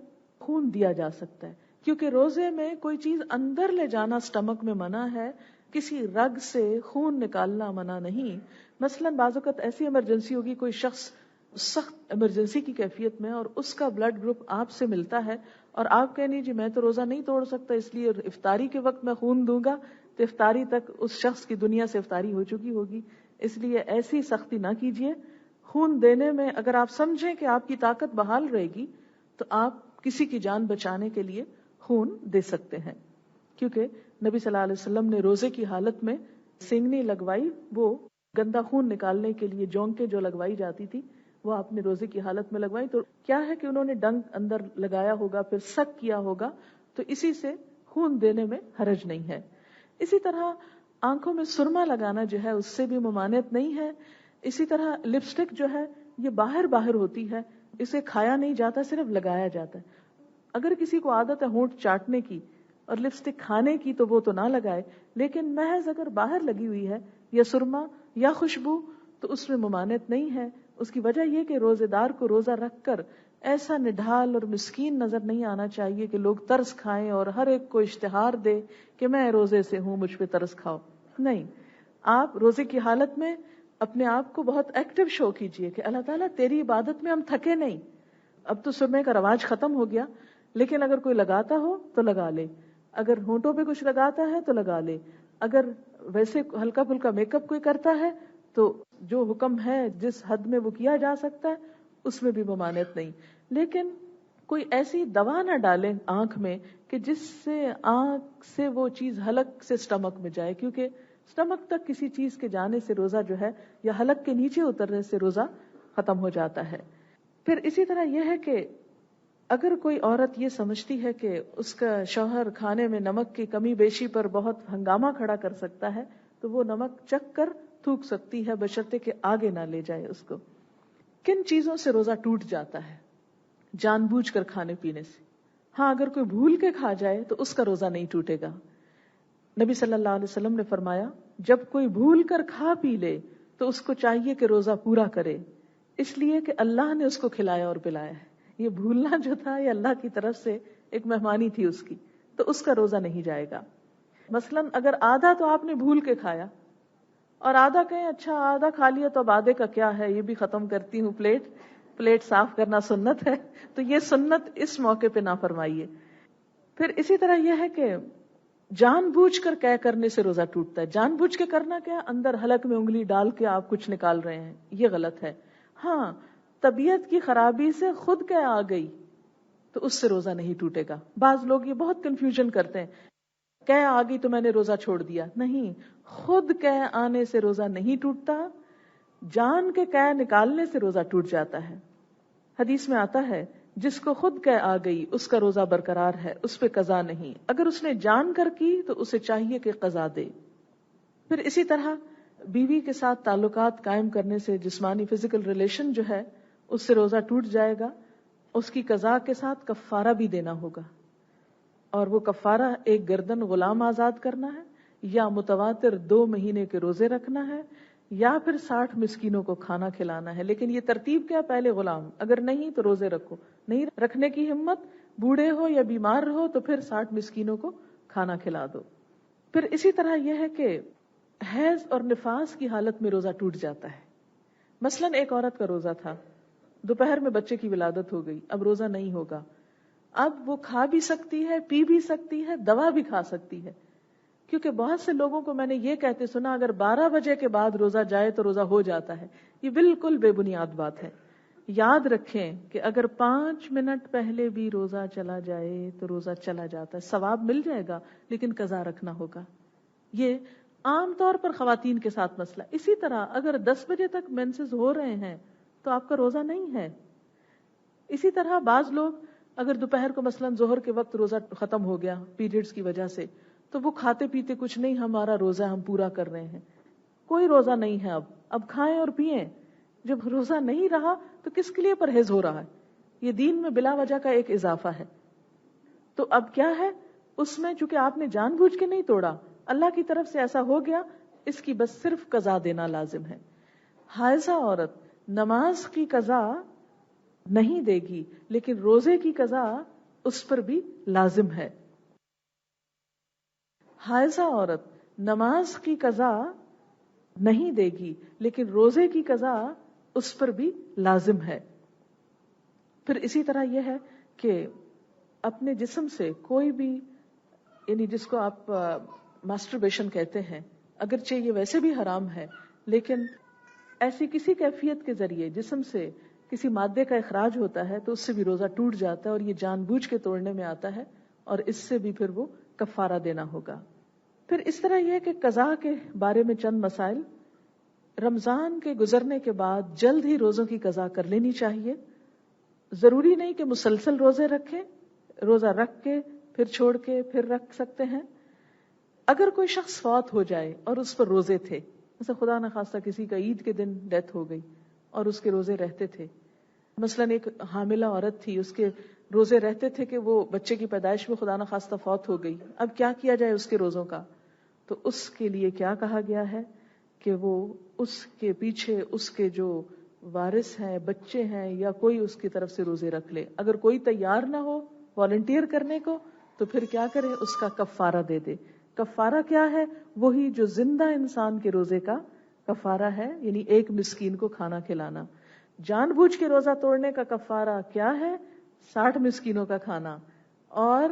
خون دیا جا سکتا ہے، کیونکہ روزے میں کوئی چیز اندر لے جانا سٹمک میں منع ہے، کسی رگ سے خون نکالنا منع نہیں. مثلا بعض اوقات ایسی ایمرجنسی ہوگی، کوئی شخص سخت ایمرجنسی کی کیفیت میں اور اس کا بلڈ گروپ آپ سے ملتا ہے اور آپ کہیں نہیں جی میں تو روزہ نہیں توڑ سکتا اس لیے افطاری کے وقت میں خون دوں گا، تو افطاری تک اس شخص کی دنیا سے افطاری ہو چکی ہوگی. اس لیے ایسی سختی نہ کیجیے. خون دینے میں اگر آپ سمجھیں کہ آپ کی طاقت بحال رہے گی تو آپ کسی کی جان بچانے کے لیے خون دے سکتے ہیں، کیونکہ نبی صلی اللہ علیہ وسلم نے روزے کی حالت میں سینگنی لگوائی، وہ گندا خون نکالنے کے لیے جونکیں جو لگوائی جاتی تھی وہ آپ نے روزے کی حالت میں لگوائی. تو کیا ہے کہ انہوں نے ڈنک اندر لگایا ہوگا، پھر سک کیا ہوگا، تو اسی سے خون دینے میں حرج نہیں ہے. اسی طرح آنکھوں میں سرما لگانا جو ہے اس سے بھی ممانعت نہیں ہے. اسی طرح لپسٹک جو ہے یہ باہر ہوتی ہے، اسے کھایا نہیں جاتا، صرف لگایا جاتا ہے. اگر کسی کو عادت ہے ہونٹ چاٹنے کی اور لپسٹک کھانے کی تو وہ تو نہ لگائے، لیکن محض اگر باہر لگی ہوئی ہے یا سرما یا خوشبو تو اس میں ممانعت نہیں ہے. اس کی وجہ یہ کہ روزے دار کو روزہ رکھ کر ایسا نڈھال اور مسکین نظر نہیں آنا چاہیے کہ لوگ ترس کھائیں اور ہر ایک کو اشتہار دے کہ میں روزے سے ہوں مجھ پہ ترس کھاؤ. نہیں، آپ روزے کی حالت میں اپنے آپ کو بہت ایکٹیو شو کیجئے کہ اللہ تعالیٰ تیری عبادت میں ہم تھکے نہیں. اب تو سرمے کا رواج ختم ہو گیا، لیکن اگر کوئی لگاتا ہو تو لگا لے، اگر ہونٹوں پہ کچھ لگاتا ہے تو لگا لے، اگر ویسے ہلکا پھلکا میک اپ کوئی کرتا ہے تو جو حکم ہے جس حد میں وہ کیا جا سکتا ہے اس میں بھی ممانعت نہیں. لیکن کوئی ایسی دوا نہ ڈالیں آنکھ میں کہ جس سے آنکھ سے وہ چیز حلق سے سٹمک میں جائے، کیونکہ سٹمک تک کسی چیز کے جانے سے روزہ جو ہے یا حلق کے نیچے اترنے سے روزہ ختم ہو جاتا ہے. پھر اسی طرح یہ ہے کہ اگر کوئی عورت یہ سمجھتی ہے کہ اس کا شوہر کھانے میں نمک کی کمی بیشی پر بہت ہنگامہ کھڑا کر سکتا ہے تو وہ نمک چکھ کر تھوک سکتی ہے، بشرطے کہ آگے نہ لے جائے اس کو. کن چیزوں سے روزہ ٹوٹ جاتا ہے؟ جان بوجھ کر کھانے پینے سے. ہاں اگر کوئی بھول کے کھا جائے تو اس کا روزہ نہیں ٹوٹے گا. نبی صلی اللہ علیہ وسلم نے فرمایا جب کوئی بھول کر کھا پی لے تو اس کو چاہیے کہ روزہ پورا کرے، اس لیے کہ اللہ نے اس کو کھلایا اور پلایا ہے. یہ بھولنا جو تھا یہ اللہ کی طرف سے ایک مہمانی تھی اس کی، تو اس کا روزہ نہیں جائے گا. مثلا اگر آدھا تو آپ نے بھول کے کھایا اور آدھا کہیں اچھا آدھا کھا لیا تو اب آدھے کا کیا ہے، یہ بھی ختم کرتی ہوں، پلیٹ صاف کرنا سنت ہے، تو یہ سنت اس موقع پہ نہ فرمائیے. پھر اسی طرح یہ ہے کہ جان بوجھ کر قے کرنے سے روزہ ٹوٹتا ہے. جان بوجھ کے کرنا کیا؟ اندر حلق میں انگلی ڈال کے آپ کچھ نکال رہے ہیں، یہ غلط ہے. ہاں طبیعت کی خرابی سے خود قے آ گئی تو اس سے روزہ نہیں ٹوٹے گا. بعض لوگ یہ بہت کنفیوژن کرتے ہیں، قے آ گئی تو میں نے روزہ چھوڑ دیا. نہیں، خود قے آنے سے روزہ نہیں ٹوٹتا، جان کے قے نکالنے سے روزہ ٹوٹ جاتا ہے. حدیث میں آتا ہے جس کو خود قے آ گئی اس کا روزہ برقرار ہے، اس پہ قضا نہیں. اگر اس نے جان کر کی تو اسے چاہیے کہ قضا دے. پھر اسی طرح بیوی کے ساتھ تعلقات قائم کرنے سے جسمانی فزیکل ریلیشن جو ہے اس سے روزہ ٹوٹ جائے گا. اس کی قضا کے ساتھ کفارہ بھی دینا ہوگا، اور وہ کفارہ ایک گردن غلام آزاد کرنا ہے، یا متواتر 2 مہینے کے روزے رکھنا ہے، یا پھر 60 مسکینوں کو کھانا کھلانا ہے. لیکن یہ ترتیب کیا؟ پہلے غلام، اگر نہیں تو روزے رکھو، نہیں رکھنے کی ہمت، بوڑھے ہو یا بیمار رہو تو پھر 60 مسکینوں کو کھانا کھلا دو. پھر اسی طرح یہ ہے کہ حیض اور نفاس کی حالت میں روزہ ٹوٹ جاتا ہے. مثلا ایک عورت کا روزہ تھا، دوپہر میں بچے کی ولادت ہو گئی، اب روزہ نہیں ہوگا. اب وہ کھا بھی سکتی ہے، پی بھی سکتی ہے، دوا بھی کھا سکتی ہے. کیونکہ بہت سے لوگوں کو میں نے یہ کہتے سنا اگر 12 بجے کے بعد روزہ جائے تو روزہ ہو جاتا ہے. یہ بالکل بے بنیاد بات ہے. یاد رکھیں کہ اگر 5 منٹ پہلے بھی روزہ چلا جائے تو روزہ چلا جاتا ہے، ثواب مل جائے گا لیکن قضا رکھنا ہوگا. یہ عام طور پر خواتین کے ساتھ مسئلہ. اسی طرح اگر 10 بجے تک مینسز ہو رہے ہیں تو آپ کا روزہ نہیں ہے. اسی طرح بعض لوگ اگر دوپہر کو مثلا ظہر کے وقت روزہ ختم ہو گیا پیریڈز کی وجہ سے تو وہ کھاتے پیتے کچھ نہیں، ہمارا روزہ ہم پورا کر رہے ہیں. کوئی روزہ نہیں ہے. اب کھائیں اور پئیں. جب روزہ نہیں رہا تو کس کے لیے پرہیز ہو رہا ہے؟ یہ دین میں بلا وجہ کا ایک اضافہ ہے. تو اب کیا ہے اس میں، چونکہ آپ نے جان بوجھ کے نہیں توڑا، اللہ کی طرف سے ایسا ہو گیا، اس کی بس صرف قضا دینا لازم ہے. حائضہ عورت نماز کی قضا نہیں دے گی لیکن روزے کی قضا اس پر بھی لازم ہے. حائضہ عورت نماز کی قضا نہیں دے گی لیکن روزے کی قضا اس پر بھی لازم ہے. پھر اسی طرح یہ ہے کہ اپنے جسم سے کوئی بھی، یعنی جس کو آپ ماسٹربیشن کہتے ہیں، اگرچہ یہ ویسے بھی حرام ہے لیکن ایسی کسی کیفیت کے ذریعے جسم سے کسی مادے کا اخراج ہوتا ہے تو اس سے بھی روزہ ٹوٹ جاتا ہے، اور یہ جان بوجھ کے توڑنے میں آتا ہے، اور اس سے بھی پھر وہ کفارہ دینا ہوگا. پھر اس طرح یہ ہے کہ قضا کے بارے میں چند مسائل. رمضان کے گزرنے کے بعد جلد ہی روزوں کی قضا کر لینی چاہیے. ضروری نہیں کہ مسلسل روزے رکھیں، روزہ رکھ کے پھر چھوڑ کے پھر رکھ سکتے ہیں. اگر کوئی شخص فوت ہو جائے اور اس پر روزے تھے، جیسے خدا نخواستہ کسی کا عید کے دن ڈیتھ ہو گئی اور اس کے روزے رہتے تھے، مثلا ایک حاملہ عورت تھی، اس کے روزے رہتے تھے کہ وہ بچے کی پیدائش میں خدا نخواستہ فوت ہو گئی، اب کیا کیا جائے اس کے روزوں کا؟ تو اس کے لیے کیا کہا گیا ہے کہ وہ اس کے پیچھے اس کے جو وارث ہیں، بچے ہیں یا کوئی، اس کی طرف سے روزے رکھ لے. اگر کوئی تیار نہ ہو والنٹیئر کرنے کو تو پھر کیا کرے؟ اس کا کفارہ دے دے. کفارہ کیا ہے؟ وہی جو زندہ انسان کے روزے کا کفارہ ہے، یعنی ایک مسکین کو کھانا کھلانا. جان بوجھ کے روزہ توڑنے کا کفارہ کیا ہے؟ 60 مسکینوں کا کھانا. اور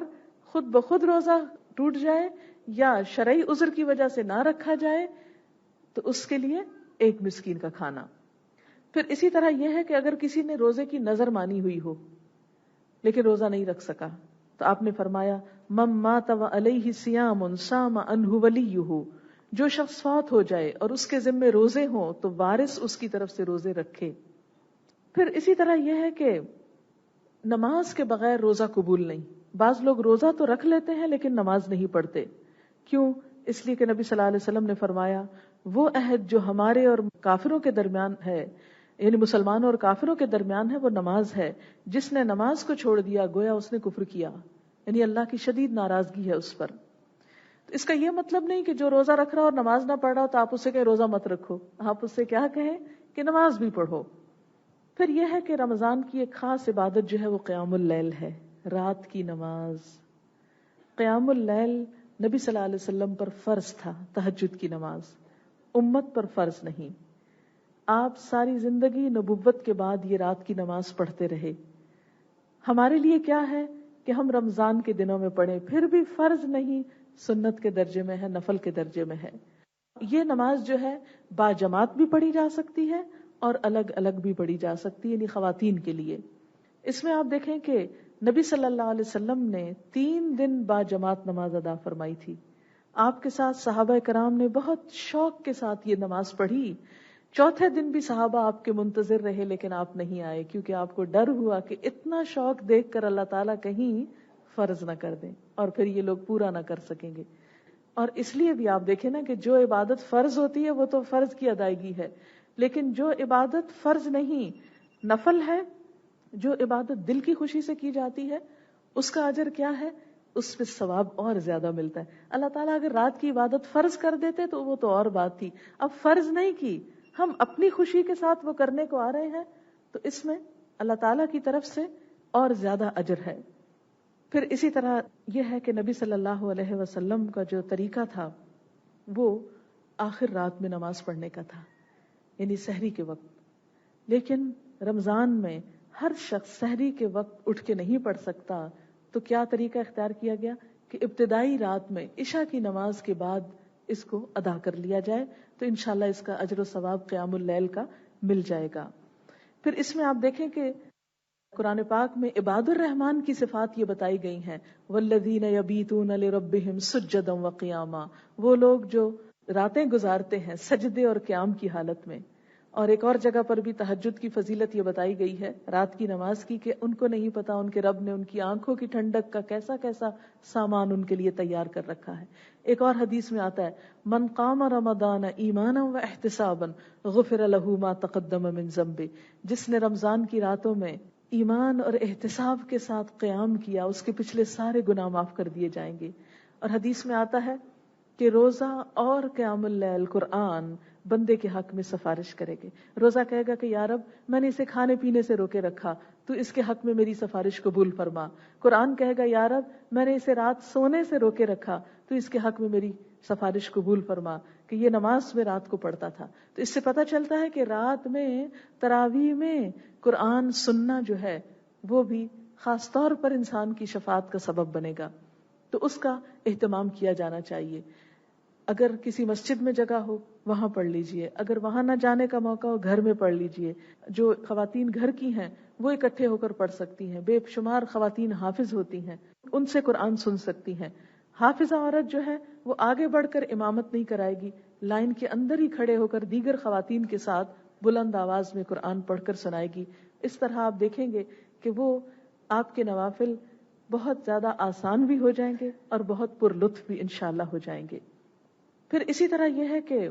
خود بخود روزہ ٹوٹ جائے یا شرعی عذر کی وجہ سے نہ رکھا جائے تو اس کے لیے ایک مسکین کا کھانا. پھر اسی طرح یہ ہے کہ اگر کسی نے روزے کی نظر مانی ہوئی ہو لیکن روزہ نہیں رکھ سکا تو آپ نے فرمایا من مات وعلیہ صیام صام عنہ ولیہ، جو شخص فوت ہو جائے اور اس کے ذمے روزے ہوں تو وارث اس کی طرف سے روزے رکھے. پھر اسی طرح یہ ہے کہ نماز کے بغیر روزہ قبول نہیں. بعض لوگ روزہ تو رکھ لیتے ہیں لیکن نماز نہیں پڑھتے. کیوں؟ اس لیے کہ نبی صلی اللہ علیہ وسلم نے فرمایا وہ عہد جو ہمارے اور کافروں کے درمیان ہے، یعنی مسلمانوں اور کافروں کے درمیان ہے، وہ نماز ہے. جس نے نماز کو چھوڑ دیا گویا اس نے کفر کیا، یعنی اللہ کی شدید ناراضگی ہے اس پر. تو اس کا یہ مطلب نہیں کہ جو روزہ رکھ رہا اور نماز نہ پڑھ رہا تو آپ اسے کہیں روزہ مت رکھو. آپ اس سے کیا کہیں کہ نماز بھی پڑھو. پھر یہ ہے کہ رمضان کی ایک خاص عبادت جو ہے وہ قیام اللیل ہے، رات کی نماز. قیام اللیل نبی صلی اللہ علیہ وسلم پر فرض تھا، تہجد کی نماز امت پر فرض نہیں. آپ ساری زندگی نبوت کے بعد یہ رات کی نماز پڑھتے رہے. ہمارے لیے کیا ہے کہ ہم رمضان کے دنوں میں پڑھیں، پھر بھی فرض نہیں، سنت کے درجے میں ہے، نفل کے درجے میں ہے. یہ نماز جو ہے با جماعت بھی پڑھی جا سکتی ہے اور الگ الگ بھی پڑھی جا سکتی ہے، یعنی خواتین کے لیے. اس میں آپ دیکھیں کہ نبی صلی اللہ علیہ وسلم نے 3 دن با جماعت نماز ادا فرمائی تھی. آپ کے ساتھ صحابہ کرام نے بہت شوق کے ساتھ یہ نماز پڑھی. چوتھے دن بھی صحابہ آپ کے منتظر رہے لیکن آپ نہیں آئے، کیونکہ آپ کو ڈر ہوا کہ اتنا شوق دیکھ کر اللہ تعالیٰ کہیں فرض نہ کر دیں اور پھر یہ لوگ پورا نہ کر سکیں گے. اور اس لیے بھی آپ دیکھیں نا کہ جو عبادت فرض ہوتی ہے وہ تو فرض کی ادائیگی ہے، لیکن جو عبادت فرض نہیں، نفل ہے، جو عبادت دل کی خوشی سے کی جاتی ہے، اس کا اجر کیا ہے؟ اس پہ ثواب اور زیادہ ملتا ہے. اللہ تعالیٰ اگر رات کی عبادت فرض کر دیتے تو وہ تو اور بات تھی. اب فرض نہیں کی، ہم اپنی خوشی کے ساتھ وہ کرنے کو آ رہے ہیں تو اس میں اللہ تعالیٰ کی طرف سے اور زیادہ اجر ہے. پھر اسی طرح یہ ہے کہ نبی صلی اللہ علیہ وسلم کا جو طریقہ تھا وہ آخر رات میں نماز پڑھنے کا تھا، یعنی سحری کے وقت. لیکن رمضان میں ہر شخص سحری کے وقت اٹھ کے نہیں پڑھ سکتا، تو کیا طریقہ اختیار کیا گیا کہ ابتدائی رات میں عشاء کی نماز کے بعد اس کو ادا کر لیا جائے، تو انشاءاللہ اس کا اجر و ثواب قیام اللیل کا مل جائے گا. پھر اس میں آپ دیکھیں کہ قرآن پاک میں عباد الرحمن کی صفات یہ بتائی گئی ہیں، والذین یبیتون لربہم سجدا وقیاما، وہ لوگ جو راتیں گزارتے ہیں سجدے اور قیام کی حالت میں. اور ایک اور جگہ پر بھی تہجد کی فضیلت یہ بتائی گئی ہے رات کی نماز کی، کہ ان کو نہیں پتا ان کے رب نے ان کی آنکھوں کی ٹھنڈک کا کیسا کیسا سامان ان کے لیے تیار کر رکھا ہے. ایک اور حدیث میں آتا ہے من قام رمضان ایمانا و احتسابا غفر له ما تقدم من ذنبه، جس نے رمضان کی راتوں میں ایمان اور احتساب کے ساتھ قیام کیا اس کے پچھلے سارے گناہ معاف کر دیے جائیں گے. اور حدیث میں آتا ہے کہ روزہ اور قیام اللیل قرآن بندے کے حق میں سفارش کرے گے. روزہ کہے گا کہ یا رب میں نے اسے کھانے پینے سے روکے رکھا، تو اس کے حق میں میری سفارش قبول فرما. قرآن کہے گا یا رب میں نے اسے رات سونے سے روکے رکھا، تو اس کے حق میں میری سفارش قبول فرما، کہ یہ نماز میں رات کو پڑھتا تھا. تو اس سے پتہ چلتا ہے کہ رات میں تراویح میں قرآن سننا جو ہے وہ بھی خاص طور پر انسان کی شفاعت کا سبب بنے گا، تو اس کا اہتمام کیا جانا چاہیے. اگر کسی مسجد میں جگہ ہو وہاں پڑھ لیجئے، اگر وہاں نہ جانے کا موقع ہو گھر میں پڑھ لیجئے. جو خواتین گھر کی ہیں وہ اکٹھے ہو کر پڑھ سکتی ہیں، بے شمار خواتین حافظ ہوتی ہیں، ان سے قرآن سن سکتی ہیں. حافظہ عورت جو ہے وہ آگے بڑھ کر امامت نہیں کرائے گی، لائن کے اندر ہی کھڑے ہو کر دیگر خواتین کے ساتھ بلند آواز میں قرآن پڑھ کر سنائے گی. اس طرح آپ دیکھیں گے کہ وہ آپ کے نوافل بہت زیادہ آسان بھی ہو جائیں گے اور بہت پر لطف بھی انشاءاللہ ہو جائیں گے. پھر اسی طرح یہ ہے کہ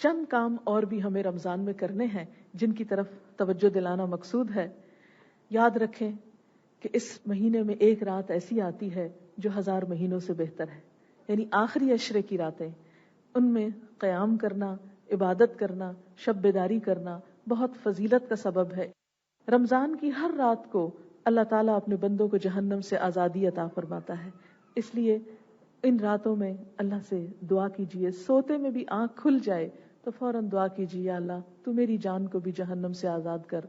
چند کام اور بھی ہمیں رمضان میں کرنے ہیں جن کی طرف توجہ دلانا مقصود ہے. یاد رکھیں کہ اس مہینے میں ایک رات ایسی آتی ہے جو 1000 مہینوں سے بہتر ہے، یعنی آخری عشرے کی راتیں، ان میں قیام کرنا، عبادت کرنا، شب بیداری کرنا بہت فضیلت کا سبب ہے. رمضان کی ہر رات کو اللہ تعالیٰ اپنے بندوں کو جہنم سے آزادی عطا فرماتا ہے. اس لیے ان راتوں میں اللہ سے دعا کیجیے، سوتے میں بھی آنکھ کھل جائے تو فوراً دعا کیجیے یا اللہ تو میری جان کو بھی جہنم سے آزاد کر.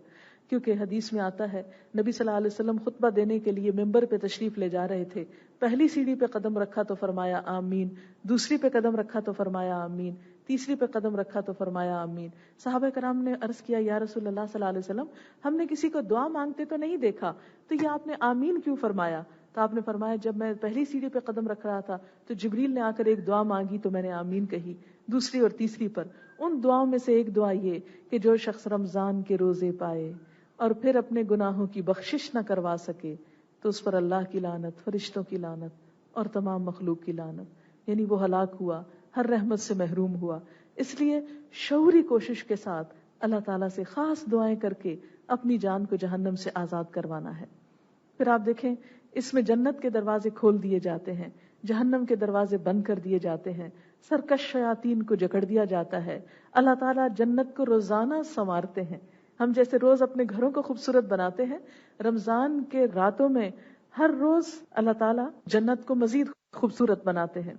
کیونکہ حدیث میں آتا ہے نبی صلی اللہ علیہ وسلم خطبہ دینے کے لیے ممبر پہ تشریف لے جا رہے تھے، پہلی سیڑھی پہ قدم رکھا تو فرمایا آمین، دوسری پہ قدم رکھا تو فرمایا آمین، تیسری پہ قدم رکھا تو فرمایا آمین. صحابہ کرام نے عرض کیا یا رسول اللہ صلی اللہ علیہ وسلم ہم نے کسی کو دعا مانگتے تو نہیں دیکھا، تو یہ آپ نے آمین کیوں فرمایا؟ تو آپ نے فرمایا جب میں پہلی سیڑھی پہ قدم رکھ رہا تھا تو جبریل نے آ کر ایک دعا مانگی تو میں نے آمین کہی، دوسری اور تیسری پر. ان دعاؤں میں سے ایک دعا یہ کہ جو شخص رمضان کے روزے پائے اور پھر اپنے گناہوں کی بخشش نہ کروا سکے تو اس پر اللہ کی لعنت، فرشتوں کی لعنت اور تمام مخلوق کی لعنت، یعنی وہ ہلاک ہوا، ہر رحمت سے محروم ہوا. اس لیے شعوری کوشش کے ساتھ اللہ تعالیٰ سے خاص دعائیں کر کے اپنی جان کو جہنم سے آزاد کروانا ہے. پھر آپ دیکھیں اس میں جنت کے دروازے کھول دیے جاتے ہیں، جہنم کے دروازے بند کر دیے جاتے ہیں، سرکش شیاطین کو جکڑ دیا جاتا ہے. اللہ تعالیٰ جنت کو روزانہ سنوارتے ہیں. ہم جیسے روز اپنے گھروں کو خوبصورت بناتے ہیں، رمضان کے راتوں میں ہر روز اللہ تعالیٰ جنت کو مزید خوبصورت بناتے ہیں.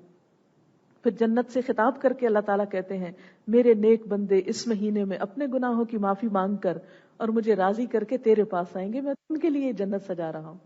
پھر جنت سے خطاب کر کے اللہ تعالیٰ کہتے ہیں میرے نیک بندے اس مہینے میں اپنے گناہوں کی معافی مانگ کر اور مجھے راضی کر کے تیرے پاس آئیں گے، میں ان کے لیے جنت سجا رہا ہوں.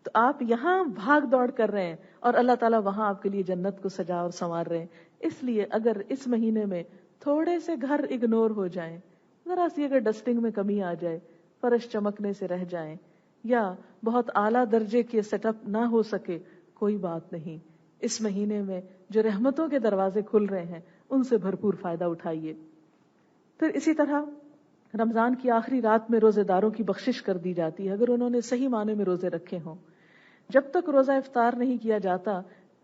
تو آپ یہاں بھاگ دوڑ کر رہے ہیں اور اللہ تعالیٰ وہاں آپ کے لیے جنت کو سجا اور سنوار رہے ہیں. اس لیے اگر اس مہینے میں تھوڑے سے گھر اگنور ہو جائیں، ذرا سی اگر ڈسٹنگ میں کمی آ جائے، فرش چمکنے سے رہ جائیں یا بہت اعلیٰ درجے کے سیٹ اپ نہ ہو سکے، کوئی بات نہیں. اس مہینے میں جو رحمتوں کے دروازے کھل رہے ہیں ان سے بھرپور فائدہ اٹھائیے. پھر اسی طرح رمضان کی آخری رات میں روزے داروں کی بخشش کر دی جاتی ہے اگر انہوں نے صحیح معنی میں روزے رکھے ہوں. جب تک روزہ افطار نہیں کیا جاتا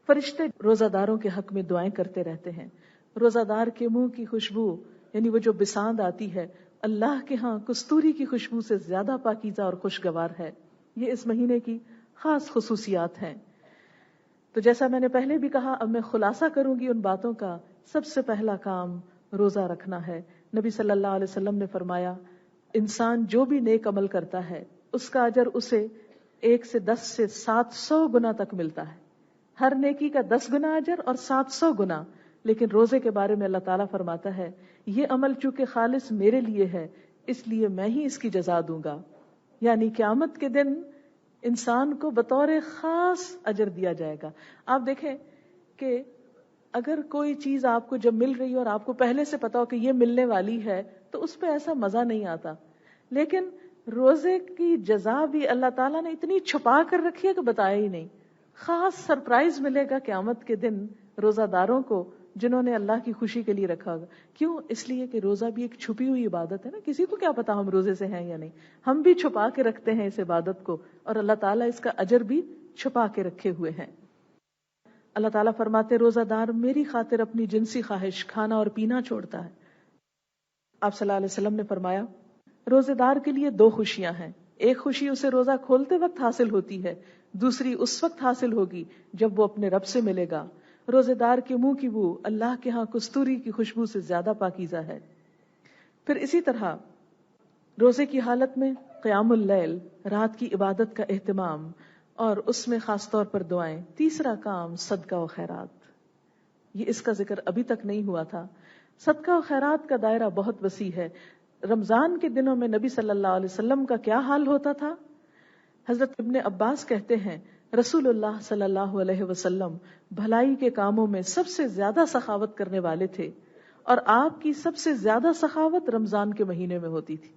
فرشتے روزہ داروں کے حق میں دعائیں کرتے رہتے ہیں. روزہ دار کے منہ کی خوشبو یعنی وہ جو بساند آتی ہے اللہ کے ہاں کستوری کی خوشبو سے زیادہ پاکیزہ اور خوشگوار ہے. یہ اس مہینے کی خاص خصوصیات ہیں. تو جیسا میں نے پہلے بھی کہا اب میں خلاصہ کروں گی ان باتوں کا. سب سے پہلا کام روزہ رکھنا ہے. نبی صلی اللہ علیہ وسلم نے فرمایا انسان جو بھی نیک عمل کرتا ہے اس کا اجر اسے 1 سے 10 سے 700 گنا تک ملتا ہے. ہر نیکی کا 10 گنا اجر اور 700 گنا. لیکن روزے کے بارے میں اللہ تعالیٰ فرماتا ہے یہ عمل چونکہ خالص میرے لیے ہے اس لیے میں ہی اس کی جزا دوں گا. یعنی قیامت کے دن انسان کو بطور خاص اجر دیا جائے گا. آپ دیکھیں کہ اگر کوئی چیز آپ کو جب مل رہی ہے اور آپ کو پہلے سے پتا ہو کہ یہ ملنے والی ہے تو اس پہ ایسا مزہ نہیں آتا. لیکن روزے کی جزا بھی اللہ تعالیٰ نے اتنی چھپا کر رکھی ہے کہ بتایا ہی نہیں. خاص سرپرائز ملے گا قیامت کے دن روزہ داروں کو جنہوں نے اللہ کی خوشی کے لیے رکھا ہوگا. کیوں؟ اس لیے کہ روزہ بھی ایک چھپی ہوئی عبادت ہے نا. کسی کو کیا پتا ہم روزے سے ہیں یا نہیں. ہم بھی چھپا کے رکھتے ہیں اس عبادت کو, اور اللہ تعالیٰ اس کا اجر بھی چھپا کے رکھے ہوئے ہیں. اللہ تعالیٰ فرماتے روزہ دار میری خاطر اپنی جنسی خواہش کھانا اور پینا چھوڑتا ہے. آپ صلی اللہ علیہ وسلم نے فرمایا روزے دار کے لیے 2 خوشیاں ہیں. ایک خوشی اسے روزہ کھولتے وقت حاصل ہوتی ہے, دوسری اس وقت حاصل ہوگی جب وہ اپنے رب سے ملے گا. روزے دار کے منہ کی بو اللہ کے ہاں کستوری کی خوشبو سے زیادہ پاکیزہ ہے. پھر اسی طرح روزے کی حالت میں قیام اللیل, رات کی عبادت کا اہتمام, اور اس میں خاص طور پر دعائیں. تیسرا کام صدقہ و خیرات. یہ اس کا ذکر ابھی تک نہیں ہوا تھا. صدقہ و خیرات کا دائرہ بہت وسیع ہے. رمضان کے دنوں میں نبی صلی اللہ علیہ وسلم کا کیا حال ہوتا تھا؟ حضرت ابن عباس کہتے ہیں رسول اللہ صلی اللہ علیہ وسلم بھلائی کے کاموں میں سب سے زیادہ سخاوت کرنے والے تھے, اور آپ کی سب سے زیادہ سخاوت رمضان کے مہینے میں ہوتی تھی.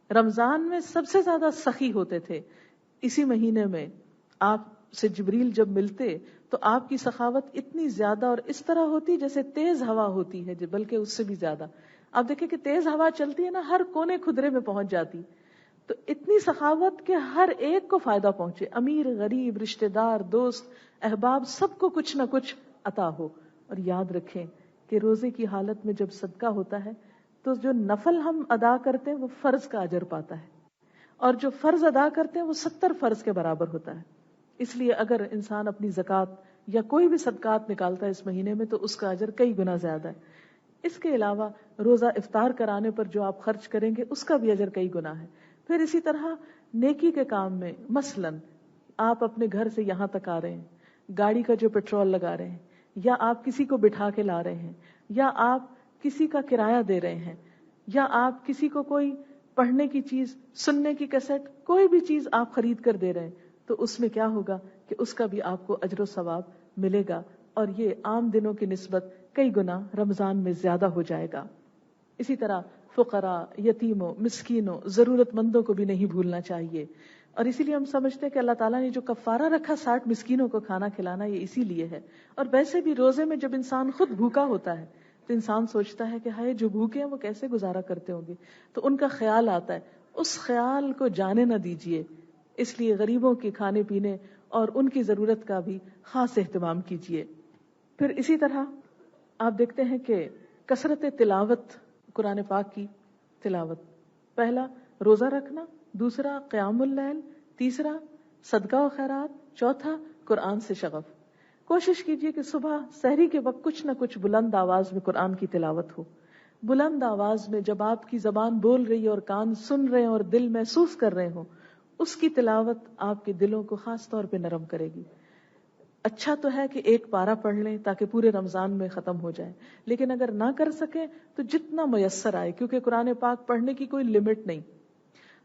رمضان میں سب سے زیادہ سخی ہوتے تھے. اسی مہینے میں آپ سے جبریل جب ملتے تو آپ کی سخاوت اتنی زیادہ اور اس طرح ہوتی جیسے تیز ہوا ہوتی ہے, بلکہ اس سے بھی زیادہ. آپ دیکھیں کہ تیز ہوا چلتی ہے نا, ہر کونے خدرے میں پہنچ جاتی. تو اتنی سخاوت کہ ہر ایک کو فائدہ پہنچے, امیر غریب رشتہ دار دوست احباب سب کو کچھ نہ کچھ عطا ہو. اور یاد رکھیں کہ روزے کی حالت میں جب صدقہ ہوتا ہے تو جو نفل ہم ادا کرتے ہیں وہ فرض کا اجر پاتا ہے, اور جو فرض ادا کرتے ہیں وہ 70 فرض کے برابر ہوتا ہے. اس لیے اگر انسان اپنی زکوٰۃ یا کوئی بھی صدقات نکالتا ہے اس مہینے میں تو اس کا اجر کئی گنا زیادہ ہے. اس کے علاوہ روزہ افطار کرانے پر جو آپ خرچ کریں گے اس کا بھی اجر کئی گنا ہے. پھر اسی طرح نیکی کے کام میں مثلا آپ اپنے گھر سے یہاں تک آ رہے ہیں, گاڑی کا جو پیٹرول لگا رہے ہیں, یا آپ کسی کو بٹھا کے لا رہے ہیں, یا آپ کسی کا کرایہ دے رہے ہیں, یا آپ کسی کو کوئی پڑھنے کی چیز, سننے کی کیسٹ, کوئی بھی چیز آپ خرید کر دے رہے ہیں, تو اس میں کیا ہوگا کہ اس کا بھی آپ کو اجر و ثواب ملے گا, اور یہ عام دنوں کی نسبت کئی گنا رمضان میں زیادہ ہو جائے گا. اسی طرح فقراء, یتیموں, مسکینوں, ضرورت مندوں کو بھی نہیں بھولنا چاہیے. اور اسی لیے ہم سمجھتے ہیں کہ اللہ تعالیٰ نے جو کفارہ رکھا 60 مسکینوں کو کھانا کھلانا, یہ اسی لیے ہے. اور ویسے بھی روزے میں جب انسان خود بھوکا ہوتا ہے تو انسان سوچتا ہے کہ ہائے جو بھوکے ہیں وہ کیسے گزارا کرتے ہوں گے, تو ان کا خیال آتا ہے. اس خیال کو جانے نہ دیجیے, اس لیے غریبوں کے کھانے پینے اور ان کی ضرورت کا بھی خاص اہتمام کیجیے. پھر اسی طرح آپ دیکھتے ہیں کہ کثرت تلاوت, قرآن پاک کی تلاوت. پہلا روزہ رکھنا, دوسرا قیام اللیل, تیسرا صدقہ و خیرات, چوتھا قرآن سے شغف. کوشش کیجیے کہ صبح سحری کے وقت کچھ نہ کچھ بلند آواز میں قرآن کی تلاوت ہو. بلند آواز میں جب آپ کی زبان بول رہی ہے اور کان سن رہے ہیں اور دل محسوس کر رہے ہوں, اس کی تلاوت آپ کے دلوں کو خاص طور پہ نرم کرے گی. اچھا تو ہے کہ ایک پارہ پڑھ لیں تاکہ پورے رمضان میں ختم ہو جائے, لیکن اگر نہ کر سکیں تو جتنا میسر آئے, کیونکہ قرآن پاک پڑھنے کی کوئی لمٹ نہیں.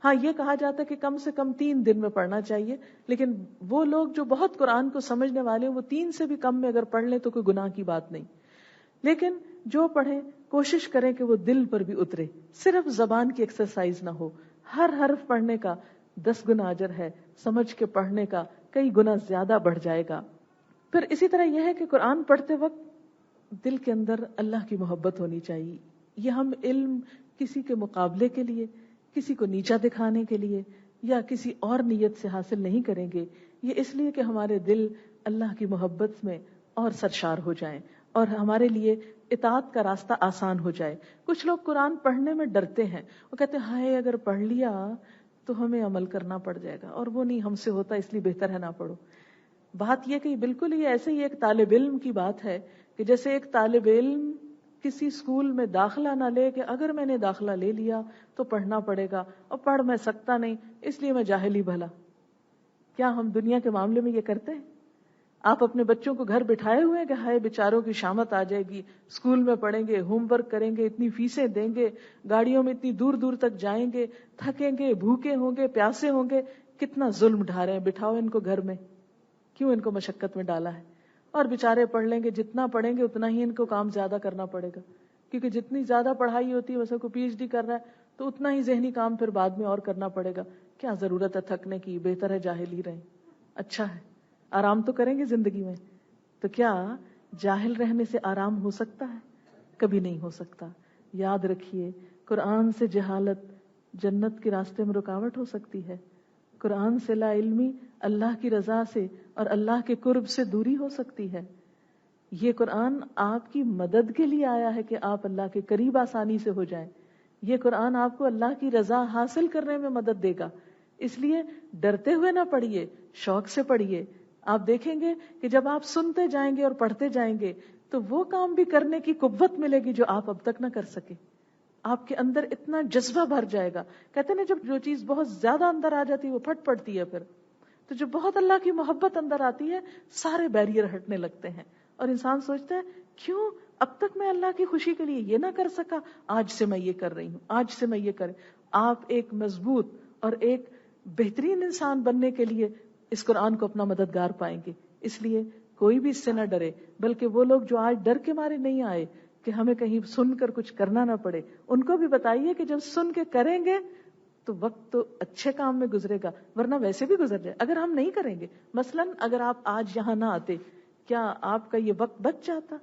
ہاں یہ کہا جاتا ہے کہ کم سے کم 3 دن میں پڑھنا چاہیے, لیکن وہ لوگ جو بہت قرآن کو سمجھنے والے ہیں وہ 3 سے بھی کم میں اگر پڑھ لیں تو کوئی گناہ کی بات نہیں. لیکن جو پڑھیں کوشش کریں کہ وہ دل پر بھی اترے, صرف زبان کی ایکسرسائز نہ ہو. ہر حرف پڑھنے کا 10 گنا اجر ہے, سمجھ کے پڑھنے کا کئی گنا زیادہ بڑھ جائے گا. پھر اسی طرح یہ ہے کہ قرآن پڑھتے وقت دل کے اندر اللہ کی محبت ہونی چاہیے. یہ ہم علم کسی کے مقابلے کے لیے, کسی کو نیچا دکھانے کے لیے یا کسی اور نیت سے حاصل نہیں کریں گے. یہ اس لیے کہ ہمارے دل اللہ کی محبت میں اور سرشار ہو جائیں اور ہمارے لیے اطاعت کا راستہ آسان ہو جائے. کچھ لوگ قرآن پڑھنے میں ڈرتے ہیں, وہ کہتے ہیں ہائے اگر پڑھ لیا تو ہمیں عمل کرنا پڑ جائے گا, اور وہ نہیں ہم سے ہوتا, اس لیے بہتر ہے نہ پڑھو. بات یہ کہ بالکل یہ ایسے ہی ایک طالب علم کی بات ہے کہ جیسے ایک طالب علم کسی اسکول میں داخلہ نہ لے کہ اگر میں نے داخلہ لے لیا تو پڑھنا پڑے گا, اور پڑھ میں سکتا نہیں اس لیے میں جاہل ہی بھلا. کیا ہم دنیا کے معاملے میں یہ کرتے ہیں؟ آپ اپنے بچوں کو گھر بٹھائے ہوئے کہ ہائے بیچاروں کی شامت آ جائے گی, اسکول میں پڑھیں گے, ہوم ورک کریں گے, اتنی فیسیں دیں گے, گاڑیوں میں اتنی دور دور تک جائیں گے, تھکیں گے, بھوکے ہوں گے, پیاسے ہوں گے, کتنا ظلم ڈھا رہے ہیں. بٹھاؤ ان کو گھر میں, کیوں ان کو مشقت میں ڈالا ہے؟ اور بیچارے پڑھ لیں گے, جتنا پڑھیں گے اتنا ہی ان کو کام زیادہ کرنا پڑے گا, کیونکہ جتنی زیادہ پڑھائی ہوتی ہے ویسے کو پی ایچ ڈی کر رہا ہے تو اتنا ہی ذہنی کام پھر بعد میں اور کرنا پڑے گا. کیا ضرورت ہے تھکنے کی؟ بہتر ہے جاہل ہی رہیں. اچھا ہے، آرام تو کریں گے زندگی میں. تو کیا جاہل رہنے سے آرام ہو سکتا ہے؟ کبھی نہیں ہو سکتا. یاد رکھیے، قرآن سے جہالت جنت کے راستے میں رکاوٹ ہو سکتی ہے. قرآن سے لا علمی اللہ کی رضا سے اور اللہ کے قرب سے دوری ہو سکتی ہے. یہ قرآن آپ کی مدد کے لیے آیا ہے کہ آپ اللہ کے قریب آسانی سے ہو جائیں. یہ قرآن آپ کو اللہ کی رضا حاصل کرنے میں مدد دے گا. اس لیے ڈرتے ہوئے نہ پڑھیے، شوق سے پڑھیے. آپ دیکھیں گے کہ جب آپ سنتے جائیں گے اور پڑھتے جائیں گے تو وہ کام بھی کرنے کی قوت ملے گی جو آپ اب تک نہ کر سکے. آپ کے اندر اتنا جذبہ بھر جائے گا. کہتے ہیں جب جو چیز بہت زیادہ اندر آ جاتی ہے وہ پھٹ پڑتی ہے. پھر تو جو بہت اللہ کی محبت اندر آتی ہے سارے بیریئر ہٹنے لگتے ہیں اور انسان سوچتا ہے کیوں اب تک میں اللہ کی خوشی کے لیے یہ نہ کر سکا، آج سے میں یہ کر رہی ہوں، آج سے میں یہ کریں. آپ ایک مضبوط اور ایک بہترین انسان بننے کے لیے اس قرآن کو اپنا مددگار پائیں گے. اس لیے کوئی بھی اس سے نہ ڈرے، بلکہ وہ لوگ جو آج ڈر کے مارے نہیں آئے کہ ہمیں کہیں سن کر کچھ کرنا نہ پڑے، ان کو بھی بتائیے کہ جب سن کے کریں گے تو وقت تو اچھے کام میں گزرے گا، ورنہ ویسے بھی گزر جائے. اگر ہم نہیں کریں گے، مثلا اگر آپ آج یہاں نہ آتے، کیا آپ کا یہ وقت بچ جاتا؟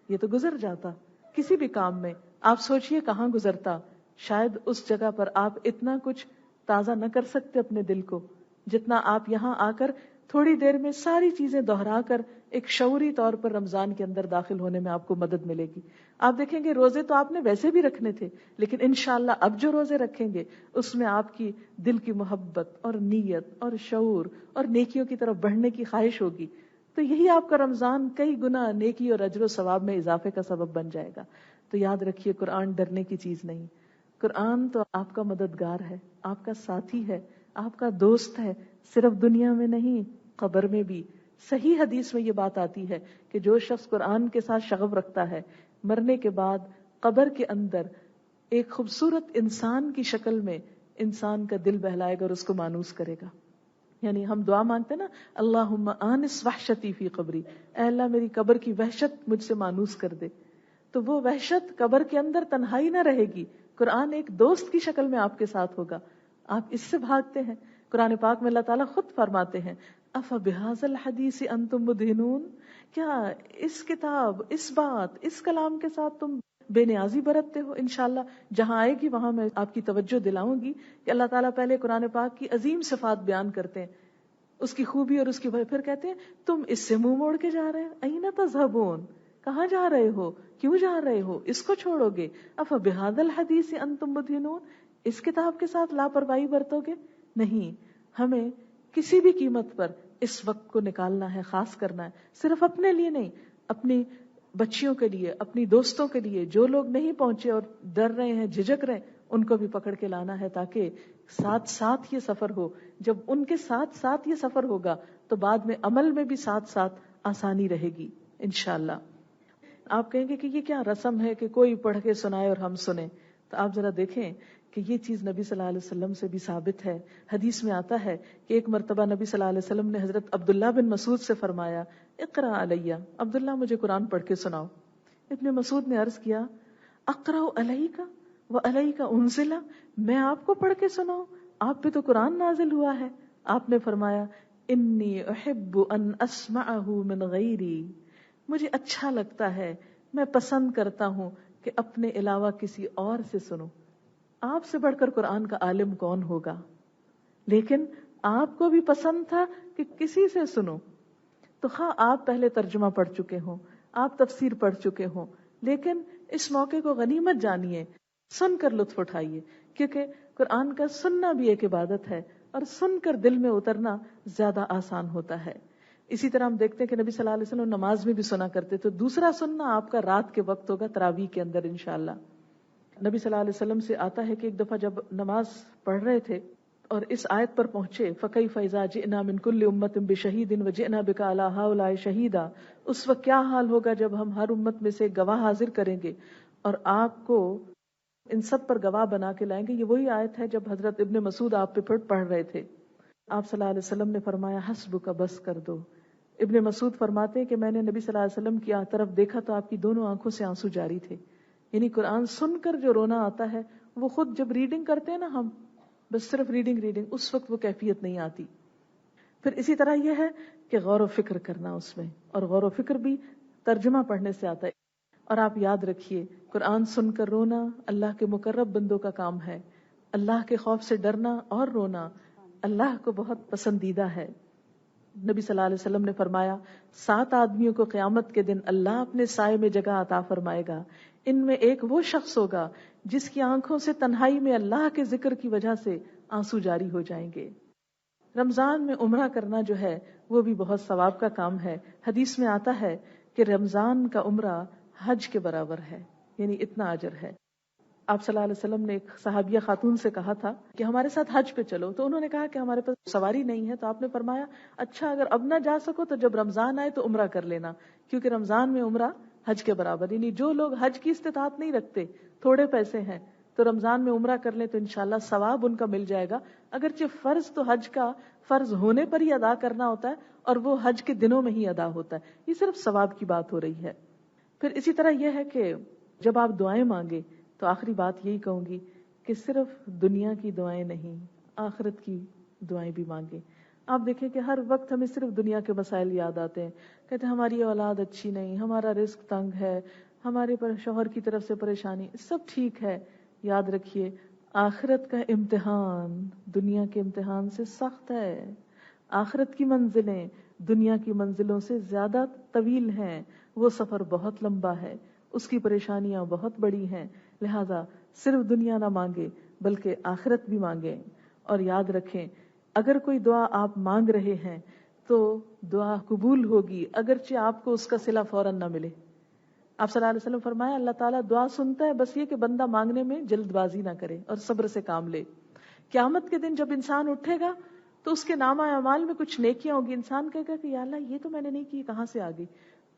یہ تو گزر جاتا. کسی بھی کام میں آپ سوچئے کہاں گزرتا. شاید اس جگہ پر آپ اتنا کچھ تازہ نہ کر سکتے اپنے دل کو جتنا آپ یہاں آ کر تھوڑی دیر میں ساری چیزیں دہرا کر ایک شعوری طور پر رمضان کے اندر داخل ہونے میں آپ کو مدد ملے گی. آپ دیکھیں گے روزے تو آپ نے ویسے بھی رکھنے تھے، لیکن انشاءاللہ اب جو روزے رکھیں گے اس میں آپ کی دل کی محبت اور نیت اور شعور اور نیکیوں کی طرف بڑھنے کی خواہش ہوگی. تو یہی آپ کا رمضان کئی گنا نیکی اور اجر و ثواب میں اضافے کا سبب بن جائے گا. تو یاد رکھیے قرآن ڈرنے کی چیز نہیں. قرآن تو آپ کا مددگار ہے، آپ کا ساتھی ہے، آپ کا دوست ہے، صرف دنیا میں نہیں قبر میں بھی. صحیح حدیث میں یہ بات آتی ہے کہ جو شخص قرآن کے ساتھ شغف رکھتا ہے مرنے کے بعد قبر کے اندر ایک خوبصورت انسان کی شکل میں انسان کا دل بہلائے گا اور اس کو مانوس کرے گا. یعنی ہم دعا مانگتے ہیں نا، اللہم آنس وحشتی فی قبری، اے اللہ میری قبر کی وحشت مجھ سے مانوس کر دے. تو وہ وحشت قبر کے اندر تنہائی نہ رہے گی، قرآن ایک دوست کی شکل میں آپ کے ساتھ ہوگا. آپ اس سے بھاگتے ہیں. قرآن پاک میں اللہ تعالیٰ خود فرماتے ہیں افبہذا الحدیث انتم مدہنون، کیا اس کتاب، اس بات، اس کلام کے ساتھ تم بے نیازی برتتے ہو؟ انشاءاللہ جہاں آئے گی وہاں میں آپ کی توجہ دلاؤں گی کہ اللہ تعالیٰ پہلے قرآن پاک کی عظیم صفات بیان کرتے ہیں، اس کی خوبی اور اس کی پھر کہتے ہیں تم اس سے منہ موڑ کے جا رہے ہیں، این تذہبون، کہاں جا رہے ہو، کیوں جا رہے ہو، اس کو چھوڑو گے. افبہذا الحدیث انتم مدہنون، اس کتاب کے ساتھ لاپرواہی برتو گے؟ نہیں، ہمیں کسی بھی قیمت پر اس وقت کو نکالنا ہے، خاص کرنا ہے. صرف اپنے لیے نہیں، اپنی بچیوں کے لیے، اپنی دوستوں کے لیے، جو لوگ نہیں پہنچے اور ڈر رہے ہیں، جھجک رہے ہیں، ان کو بھی پکڑ کے لانا ہے تاکہ ساتھ ساتھ یہ سفر ہو. جب ان کے ساتھ ساتھ یہ سفر ہوگا تو بعد میں عمل میں بھی ساتھ ساتھ آسانی رہے گی انشاءاللہ. آپ کہیں گے کہ یہ کیا رسم ہے کہ کوئی پڑھ کے سنائے اور ہم سنیں؟ تو آپ ذرا دیکھیں کہ یہ چیز نبی صلی اللہ علیہ وسلم سے بھی ثابت ہے. حدیث میں آتا ہے کہ ایک مرتبہ نبی صلی اللہ علیہ وسلم نے حضرت عبداللہ بن مسعود سے فرمایا اقرا علیہ، عبداللہ مجھے قرآن پڑھ کے سناؤ. ابن مسعود نے عرض کیا اقرا علیک وعلیک انزل، میں آپ کو پڑھ کے سناؤں؟ آپ پہ تو قرآن نازل ہوا ہے. آپ نے فرمایا انی احب ان اسمعہ من غیری، مجھے اچھا لگتا ہے، میں پسند کرتا ہوں کہ اپنے علاوہ کسی اور سے سنوں. آپ سے بڑھ کر قرآن کا عالم کون ہوگا؟ لیکن آپ کو بھی پسند تھا کہ کسی سے سنو. تو خواہ آپ پہلے ترجمہ پڑھ چکے ہوں، آپ تفسیر پڑھ چکے ہوں، لیکن اس موقع کو غنیمت جانیے، سن کر لطف اٹھائیے، کیونکہ قرآن کا سننا بھی ایک عبادت ہے اور سن کر دل میں اترنا زیادہ آسان ہوتا ہے. اسی طرح ہم دیکھتے ہیں کہ نبی صلی اللہ علیہ وسلم نماز میں بھی سنا کرتے. تو دوسرا سننا آپ کا رات کے وقت ہوگا تراویح کے اندر انشاءاللہ. نبی صلی اللہ علیہ وسلم سے آتا ہے کہ ایک دفعہ جب نماز پڑھ رہے تھے اور اس آیت پر پہنچے فَكَيْفَ إِذَا جِئْنَا مِن كُلِّ أُمَّةٍ بِشَهِيدٍ وَجِئْنَا بِكَ عَلَى هَؤُلَاءِ شَهِيدًا، اس وقت کیا حال ہوگا جب ہم ہر امت میں سے گواہ حاضر کریں گے اور آپ کو ان سب پر گواہ بنا کے لائیں گے. یہ وہی آیت ہے جب حضرت ابن مسعود آپ پہ پڑھ رہے تھے. آپ صلی اللہ علیہ وسلم نے فرمایا حسبک، بس کر دو. ابن مسعود فرماتے ہیں کہ میں نے نبی صلی اللہ علیہ وسلم کی طرف دیکھا تو آپ کی دونوں آنکھوں سے آنسو جاری تھے. یعنی قرآن سن کر جو رونا آتا ہے وہ خود جب ریڈنگ کرتے ہیں نا ہم، بس صرف ریڈنگ، اس وقت وہ کیفیت نہیں آتی. پھر اسی طرح یہ ہے کہ غور و فکر کرنا اس میں، اور غور و فکر بھی ترجمہ پڑھنے سے آتا ہے. اور آپ یاد رکھیے، قرآن سن کر رونا اللہ کے مقرب بندوں کا کام ہے. اللہ کے خوف سے ڈرنا اور رونا اللہ کو بہت پسندیدہ ہے. نبی صلی اللہ علیہ وسلم نے فرمایا 7 آدمیوں کو قیامت کے دن اللہ اپنے سائے میں جگہ عطا فرمائے گا. ان میں ایک وہ شخص ہوگا جس کی آنکھوں سے تنہائی میں اللہ کے ذکر کی وجہ سے آنسو جاری ہو جائیں گے. رمضان میں عمرہ کرنا جو ہے وہ بھی بہت ثواب کا کام ہے. حدیث میں آتا ہے کہ رمضان کا عمرہ حج کے برابر ہے، یعنی اتنا اجر ہے. آپ صلی اللہ علیہ وسلم نے ایک صحابیہ خاتون سے کہا تھا کہ ہمارے ساتھ حج پہ چلو، تو انہوں نے کہا کہ ہمارے پاس سواری نہیں ہے. تو آپ نے فرمایا اچھا اگر اب نہ جا سکو تو جب رمضان آئے تو عمرہ کر لینا، کیونکہ رمضان میں عمرہ حج کے برابر. یعنی جو لوگ حج کی استطاعت نہیں رکھتے، تھوڑے پیسے ہیں، تو رمضان میں عمرہ کر لیں تو انشاءاللہ ثواب ان کا مل جائے گا. اگرچہ فرض تو حج کا فرض ہونے پر ہی ادا کرنا ہوتا ہے، اور وہ حج کے دنوں میں ہی ادا ہوتا ہے. یہ صرف ثواب کی بات ہو رہی ہے. پھر اسی طرح یہ ہے کہ جب آپ دعائیں مانگے تو آخری بات یہی کہوں گی کہ صرف دنیا کی دعائیں نہیں، آخرت کی دعائیں بھی مانگیں. آپ دیکھیں کہ ہر وقت ہمیں صرف دنیا کے مسائل یاد آتے ہیں. کہتے ہیں ہماری اولاد اچھی نہیں، ہمارا رزق تنگ ہے، ہمارے پر شوہر کی طرف سے پریشانی. سب ٹھیک ہے، یاد رکھیے آخرت کا امتحان دنیا کے امتحان سے سخت ہے. آخرت کی منزلیں دنیا کی منزلوں سے زیادہ طویل ہیں، وہ سفر بہت لمبا ہے، اس کی پریشانیاں بہت بڑی ہیں. لہذا صرف دنیا نہ مانگے بلکہ آخرت بھی مانگیں. اور یاد رکھیں اگر کوئی دعا آپ مانگ رہے ہیں تو دعا قبول ہوگی، اگرچہ آپ کو اس کا صلہ فوراً نہ ملے. آپ صلی اللہ علیہ وسلم فرمایا اللہ تعالیٰ دعا سنتا ہے، بس یہ کہ بندہ مانگنے میں جلد بازی نہ کرے اور صبر سے کام لے. قیامت کے دن جب انسان اٹھے گا تو اس کے نامہ اعمال میں کچھ نیکیاں ہوگی. انسان کہے گا کہ یا اللہ یہ تو میں نے نہیں کی، کہاں سے آ گئی؟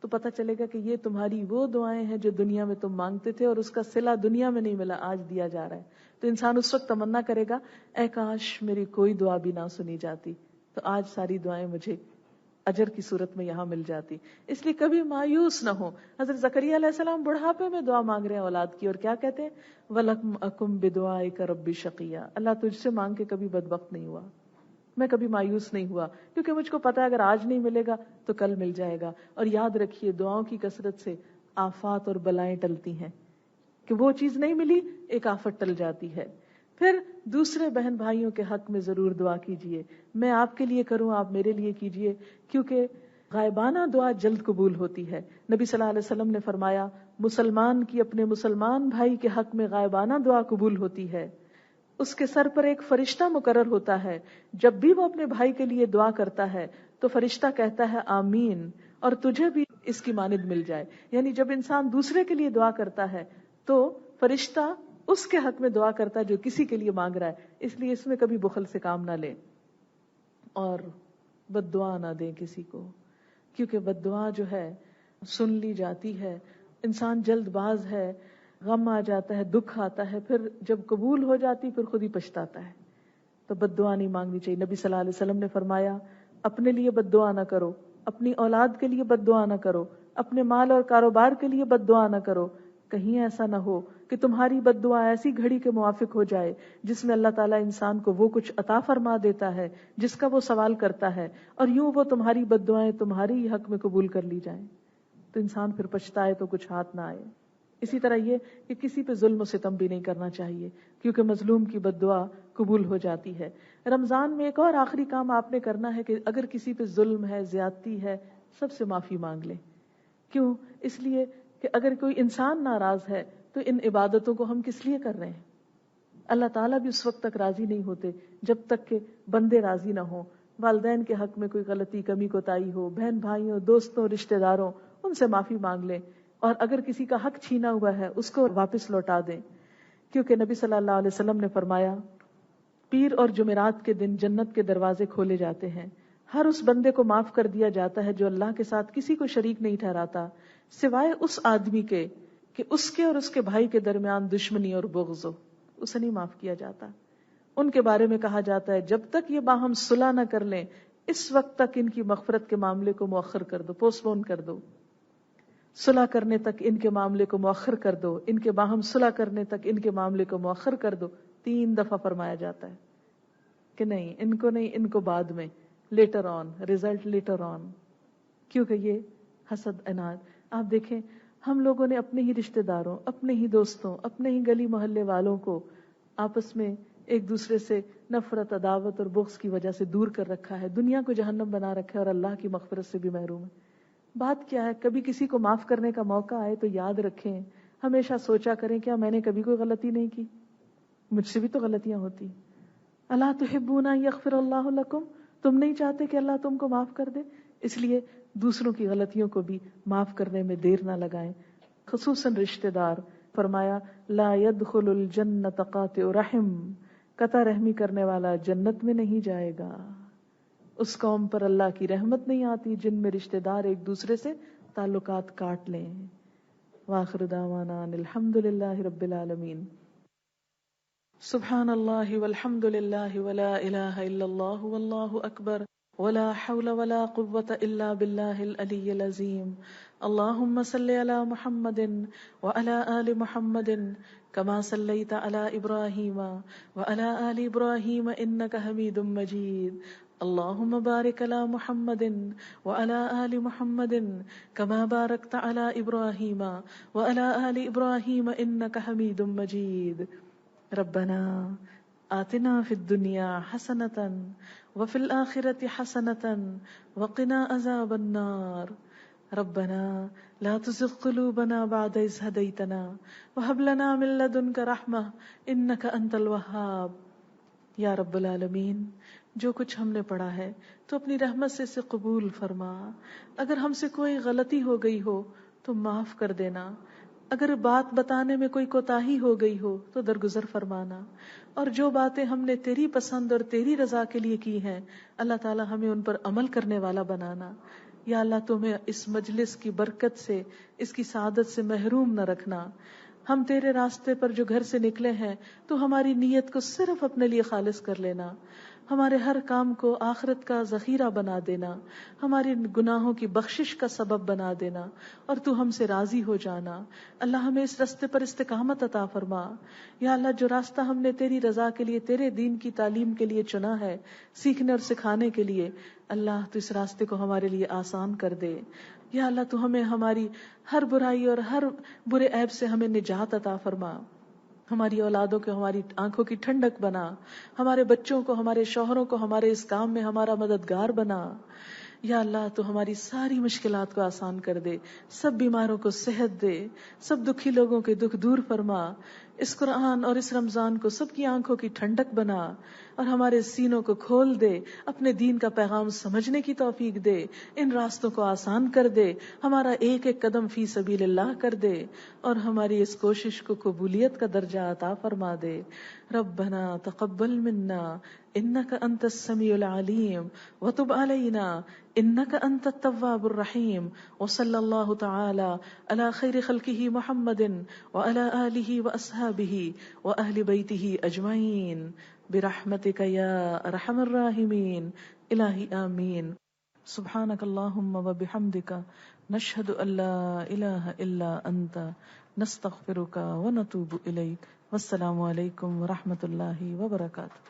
تو پتہ چلے گا کہ یہ تمہاری وہ دعائیں ہیں جو دنیا میں تم مانگتے تھے اور اس کا صلہ دنیا میں نہیں ملا، آج دیا جا رہا ہے. تو انسان اس وقت تمنا کرے گا اے کاش میری کوئی دعا بھی نہ سنی جاتی، تو آج ساری دعائیں مجھے اجر کی صورت میں یہاں مل جاتی. اس لیے کبھی مایوس نہ ہو. حضرت زکریا علیہ السلام بڑھاپے میں دعا مانگ رہے ہیں اولاد کی، اور کیا کہتے ہیں وَلَكُمْ أَكُمْ بِدُعَائِكَ رَبِّ شَقِيًّا، اللہ تجھ سے مانگ کے کبھی بدبخت نہیں ہوا، میں کبھی مایوس نہیں ہوا، کیونکہ مجھ کو پتا ہے اگر آج نہیں ملے گا تو کل مل جائے گا. اور یاد رکھیے دعاؤں کی کثرت سے آفات اور بلائیں ٹلتی ہیں، کہ وہ چیز نہیں ملی ایک آفت ٹل جاتی ہے. پھر دوسرے بہن بھائیوں کے حق میں ضرور دعا کیجئے. میں آپ کے لیے کروں، آپ میرے لیے کیجئے، کیونکہ غائبانہ دعا جلد قبول ہوتی ہے. نبی صلی اللہ علیہ وسلم نے فرمایا مسلمان کی اپنے مسلمان بھائی کے حق میں غائبانہ دعا قبول ہوتی ہے. اس کے سر پر ایک فرشتہ مقرر ہوتا ہے، جب بھی وہ اپنے بھائی کے لیے دعا کرتا ہے تو فرشتہ کہتا ہے آمین، اور تجھے بھی اس کی مانند مل جائے. یعنی جب انسان دوسرے کے لیے دعا کرتا ہے تو فرشتہ اس کے حق میں دعا کرتا ہے جو کسی کے لیے مانگ رہا ہے. اس لیے اس میں کبھی بخل سے کام نہ لیں اور بد دعا نہ دیں کسی کو، کیونکہ بد دعا جو ہے سن لی جاتی ہے. انسان جلد باز ہے، غم آ جاتا ہے، دکھ آتا ہے، پھر جب قبول ہو جاتی پھر خود ہی پچھتاتا ہے. تو بد دعا نہیں مانگنی چاہیے. نبی صلی اللہ علیہ وسلم نے فرمایا اپنے لیے بد دعا نہ کرو، اپنی اولاد کے لیے بد دعا نہ کرو، اپنے مال اور کاروبار کے لیے بد دعا نہ کرو. کہیں ایسا نہ ہو کہ تمہاری بد دعا ایسی گھڑی کے موافق ہو جائے جس میں اللہ تعالیٰ انسان کو وہ کچھ عطا فرما دیتا ہے جس کا وہ سوال کرتا ہے، اور یوں وہ تمہاری بد دعائیں تمہاری ہی حق میں قبول کر لی جائیں تو انسان پھر پچھتائے تو کچھ ہاتھ نہ آئے. اسی طرح یہ کہ کسی پہ ظلم و ستم بھی نہیں کرنا چاہیے، کیونکہ مظلوم کی بد دعا قبول ہو جاتی ہے. رمضان میں ایک اور آخری کام آپ نے کرنا ہے کہ اگر کسی پہ ظلم ہے، زیادتی ہے، سب سے معافی مانگ لیں. کیوں؟ اس لیے کہ اگر کوئی انسان ناراض ہے تو ان عبادتوں کو ہم کس لیے کر رہے ہیں؟ اللہ تعالیٰ بھی اس وقت تک راضی نہیں ہوتے جب تک کہ بندے راضی نہ ہوں. والدین کے حق میں کوئی غلطی، کمی، کوتاہی ہو، بہن بھائیوں، دوستوں، رشتہ داروں، ان سے معافی مانگ لیں. اور اگر کسی کا حق چھینا ہوا ہے اس کو واپس لوٹا دیں، کیونکہ نبی صلی اللہ علیہ وسلم نے فرمایا پیر اور جمعرات کے دن جنت کے دروازے کھولے جاتے ہیں. ہر اس بندے کو معاف کر دیا جاتا ہے جو اللہ کے ساتھ کسی کو شریک نہیں ٹھہراتا سوائے اس آدمی کے کہ اس کے اور اس کے بھائی کے درمیان دشمنی اور بغض ہو، اسے نہیں معاف کیا جاتا. ان کے بارے میں کہا جاتا ہے جب تک یہ باہم صلح نہ کر لیں اس وقت تک ان کی مغفرت کے معاملے کو مؤخر کر دو، پوسٹ پون کر دو. صلح کرنے تک ان کے معاملے کو مؤخر کر دو، ان کے باہم صلح کرنے تک ان کے معاملے کو مؤخر کر دو. 3 دفعہ فرمایا جاتا ہے کہ نہیں، ان کو نہیں، ان کو بعد میں، later on, result later on. کیونکہ یہ حسد، عناد. آپ دیکھیں ہم لوگوں نے اپنے ہی رشتہ داروں، اپنے ہی دوستوں، اپنے ہی گلی محلے والوں کو آپس میں ایک دوسرے سے نفرت، عداوت اور بغض کی وجہ سے دور کر رکھا ہے، دنیا کو جہنم بنا رکھا ہے اور اللہ کی مغفرت سے بھی محروم ہے. بات کیا ہے؟ کبھی کسی کو معاف کرنے کا موقع آئے تو یاد رکھیں، ہمیشہ سوچا کریں کیا میں نے کبھی کوئی غلطی نہیں کی؟ مجھ سے بھی تو غلطیاں ہوتی. الا تحبون ان یغفر اللہ لکم، تم نہیں چاہتے کہ اللہ تم کو معاف کر دے؟ اس لیے دوسروں کی غلطیوں کو بھی معاف کرنے میں دیر نہ لگائیں، خصوصاً رشتہ دار. فرمایا لا يدخل الجنۃ قاطع رحم، قطع رحمی کرنے والا جنت میں نہیں جائے گا. اس قوم پر اللہ کی رحمت نہیں آتی جن میں رشتہ دار ایک دوسرے سے تعلقات کاٹ لیں. وآخر دعوانا ان الحمد للہ رب العالمین. سبحان اللہ والحمد للہ ولا الہ الا اللہ واللہ اکبر ولا حول ولا قوة الا باللہ العلی العظیم. اللہم صل علی محمد وعلى آل محمد كما صلیت علی ابراہیم وعلى آل ابراہیم انک حمید مجید. اللہم بارک علی محمد وعلى آل محمد كما بارکت علی ابراہیم وعلى آل ابراہیم انک حمید مجید. ربنا آتنا فی الدنیا حسنة وفی الآخرة حسنة وقنا عذاب النار. ربنا لا تزغ قلوبنا بعد إذ هديتنا وهب لنا من لدنك رحمة إنك أنت الوهاب. یا رب العالمین، جو کچھ ہم نے پڑھا ہے تو اپنی رحمت سے اسے قبول فرما. اگر ہم سے کوئی غلطی ہو گئی ہو تو معاف کر دینا، اگر بات بتانے میں کوئی کوتاہی ہو گئی ہو تو درگزر فرمانا، اور جو باتیں ہم نے تیری پسند اور تیری رضا کے لیے کی ہیں اللہ تعالی ہمیں ان پر عمل کرنے والا بنانا. یا اللہ تمہیں اس مجلس کی برکت سے، اس کی سعادت سے محروم نہ رکھنا. ہم تیرے راستے پر جو گھر سے نکلے ہیں تو ہماری نیت کو صرف اپنے لیے خالص کر لینا، ہمارے ہر کام کو آخرت کا ذخیرہ بنا دینا، ہماری گناہوں کی بخشش کا سبب بنا دینا، اور تو ہم سے راضی ہو جانا. اللہ ہمیں اس راستے پر استقامت عطا فرما. یا اللہ جو راستہ ہم نے تیری رضا کے لیے، تیرے دین کی تعلیم کے لیے چنا ہے، سیکھنے اور سکھانے کے لیے، اللہ تو اس راستے کو ہمارے لیے آسان کر دے. یا اللہ تو ہمیں ہماری ہر برائی اور ہر برے عیب سے ہمیں نجات عطا فرما. ہماری اولادوں کو ہماری آنکھوں کی ٹھنڈک بنا، ہمارے بچوں کو، ہمارے شوہروں کو ہمارے اس کام میں ہمارا مددگار بنا. یا اللہ تو ہماری ساری مشکلات کو آسان کر دے، سب بیماروں کو صحت دے، سب دکھی لوگوں کے دکھ دور فرما. اس قرآن اور اس رمضان کو سب کی آنکھوں کی ٹھنڈک بنا، اور ہمارے سینوں کو کھول دے، اپنے دین کا پیغام سمجھنے کی توفیق دے، ان راستوں کو آسان کر دے، ہمارا ایک ایک قدم فی سبیل اللہ کر دے، اور ہماری اس کوشش کو قبولیت کا درجہ عطا فرما دے. ربنا تقبل منا انک انت السمیع العلیم وتب علینا انک انت التواب الرحیم. وصلی اللہ تعالی علی خیر خلقہ محمد وعلی آلہ واصحابہ واہل بیتہ اجمعین برحمتک یا ارحم الراحمین. الہی آمین. سبحانک اللہم وبحمدک نشہد ان لا الہ الا انت نستغفرک ونتوب الیک. والسلام علیکم ورحمۃ اللہ وبرکاتہ.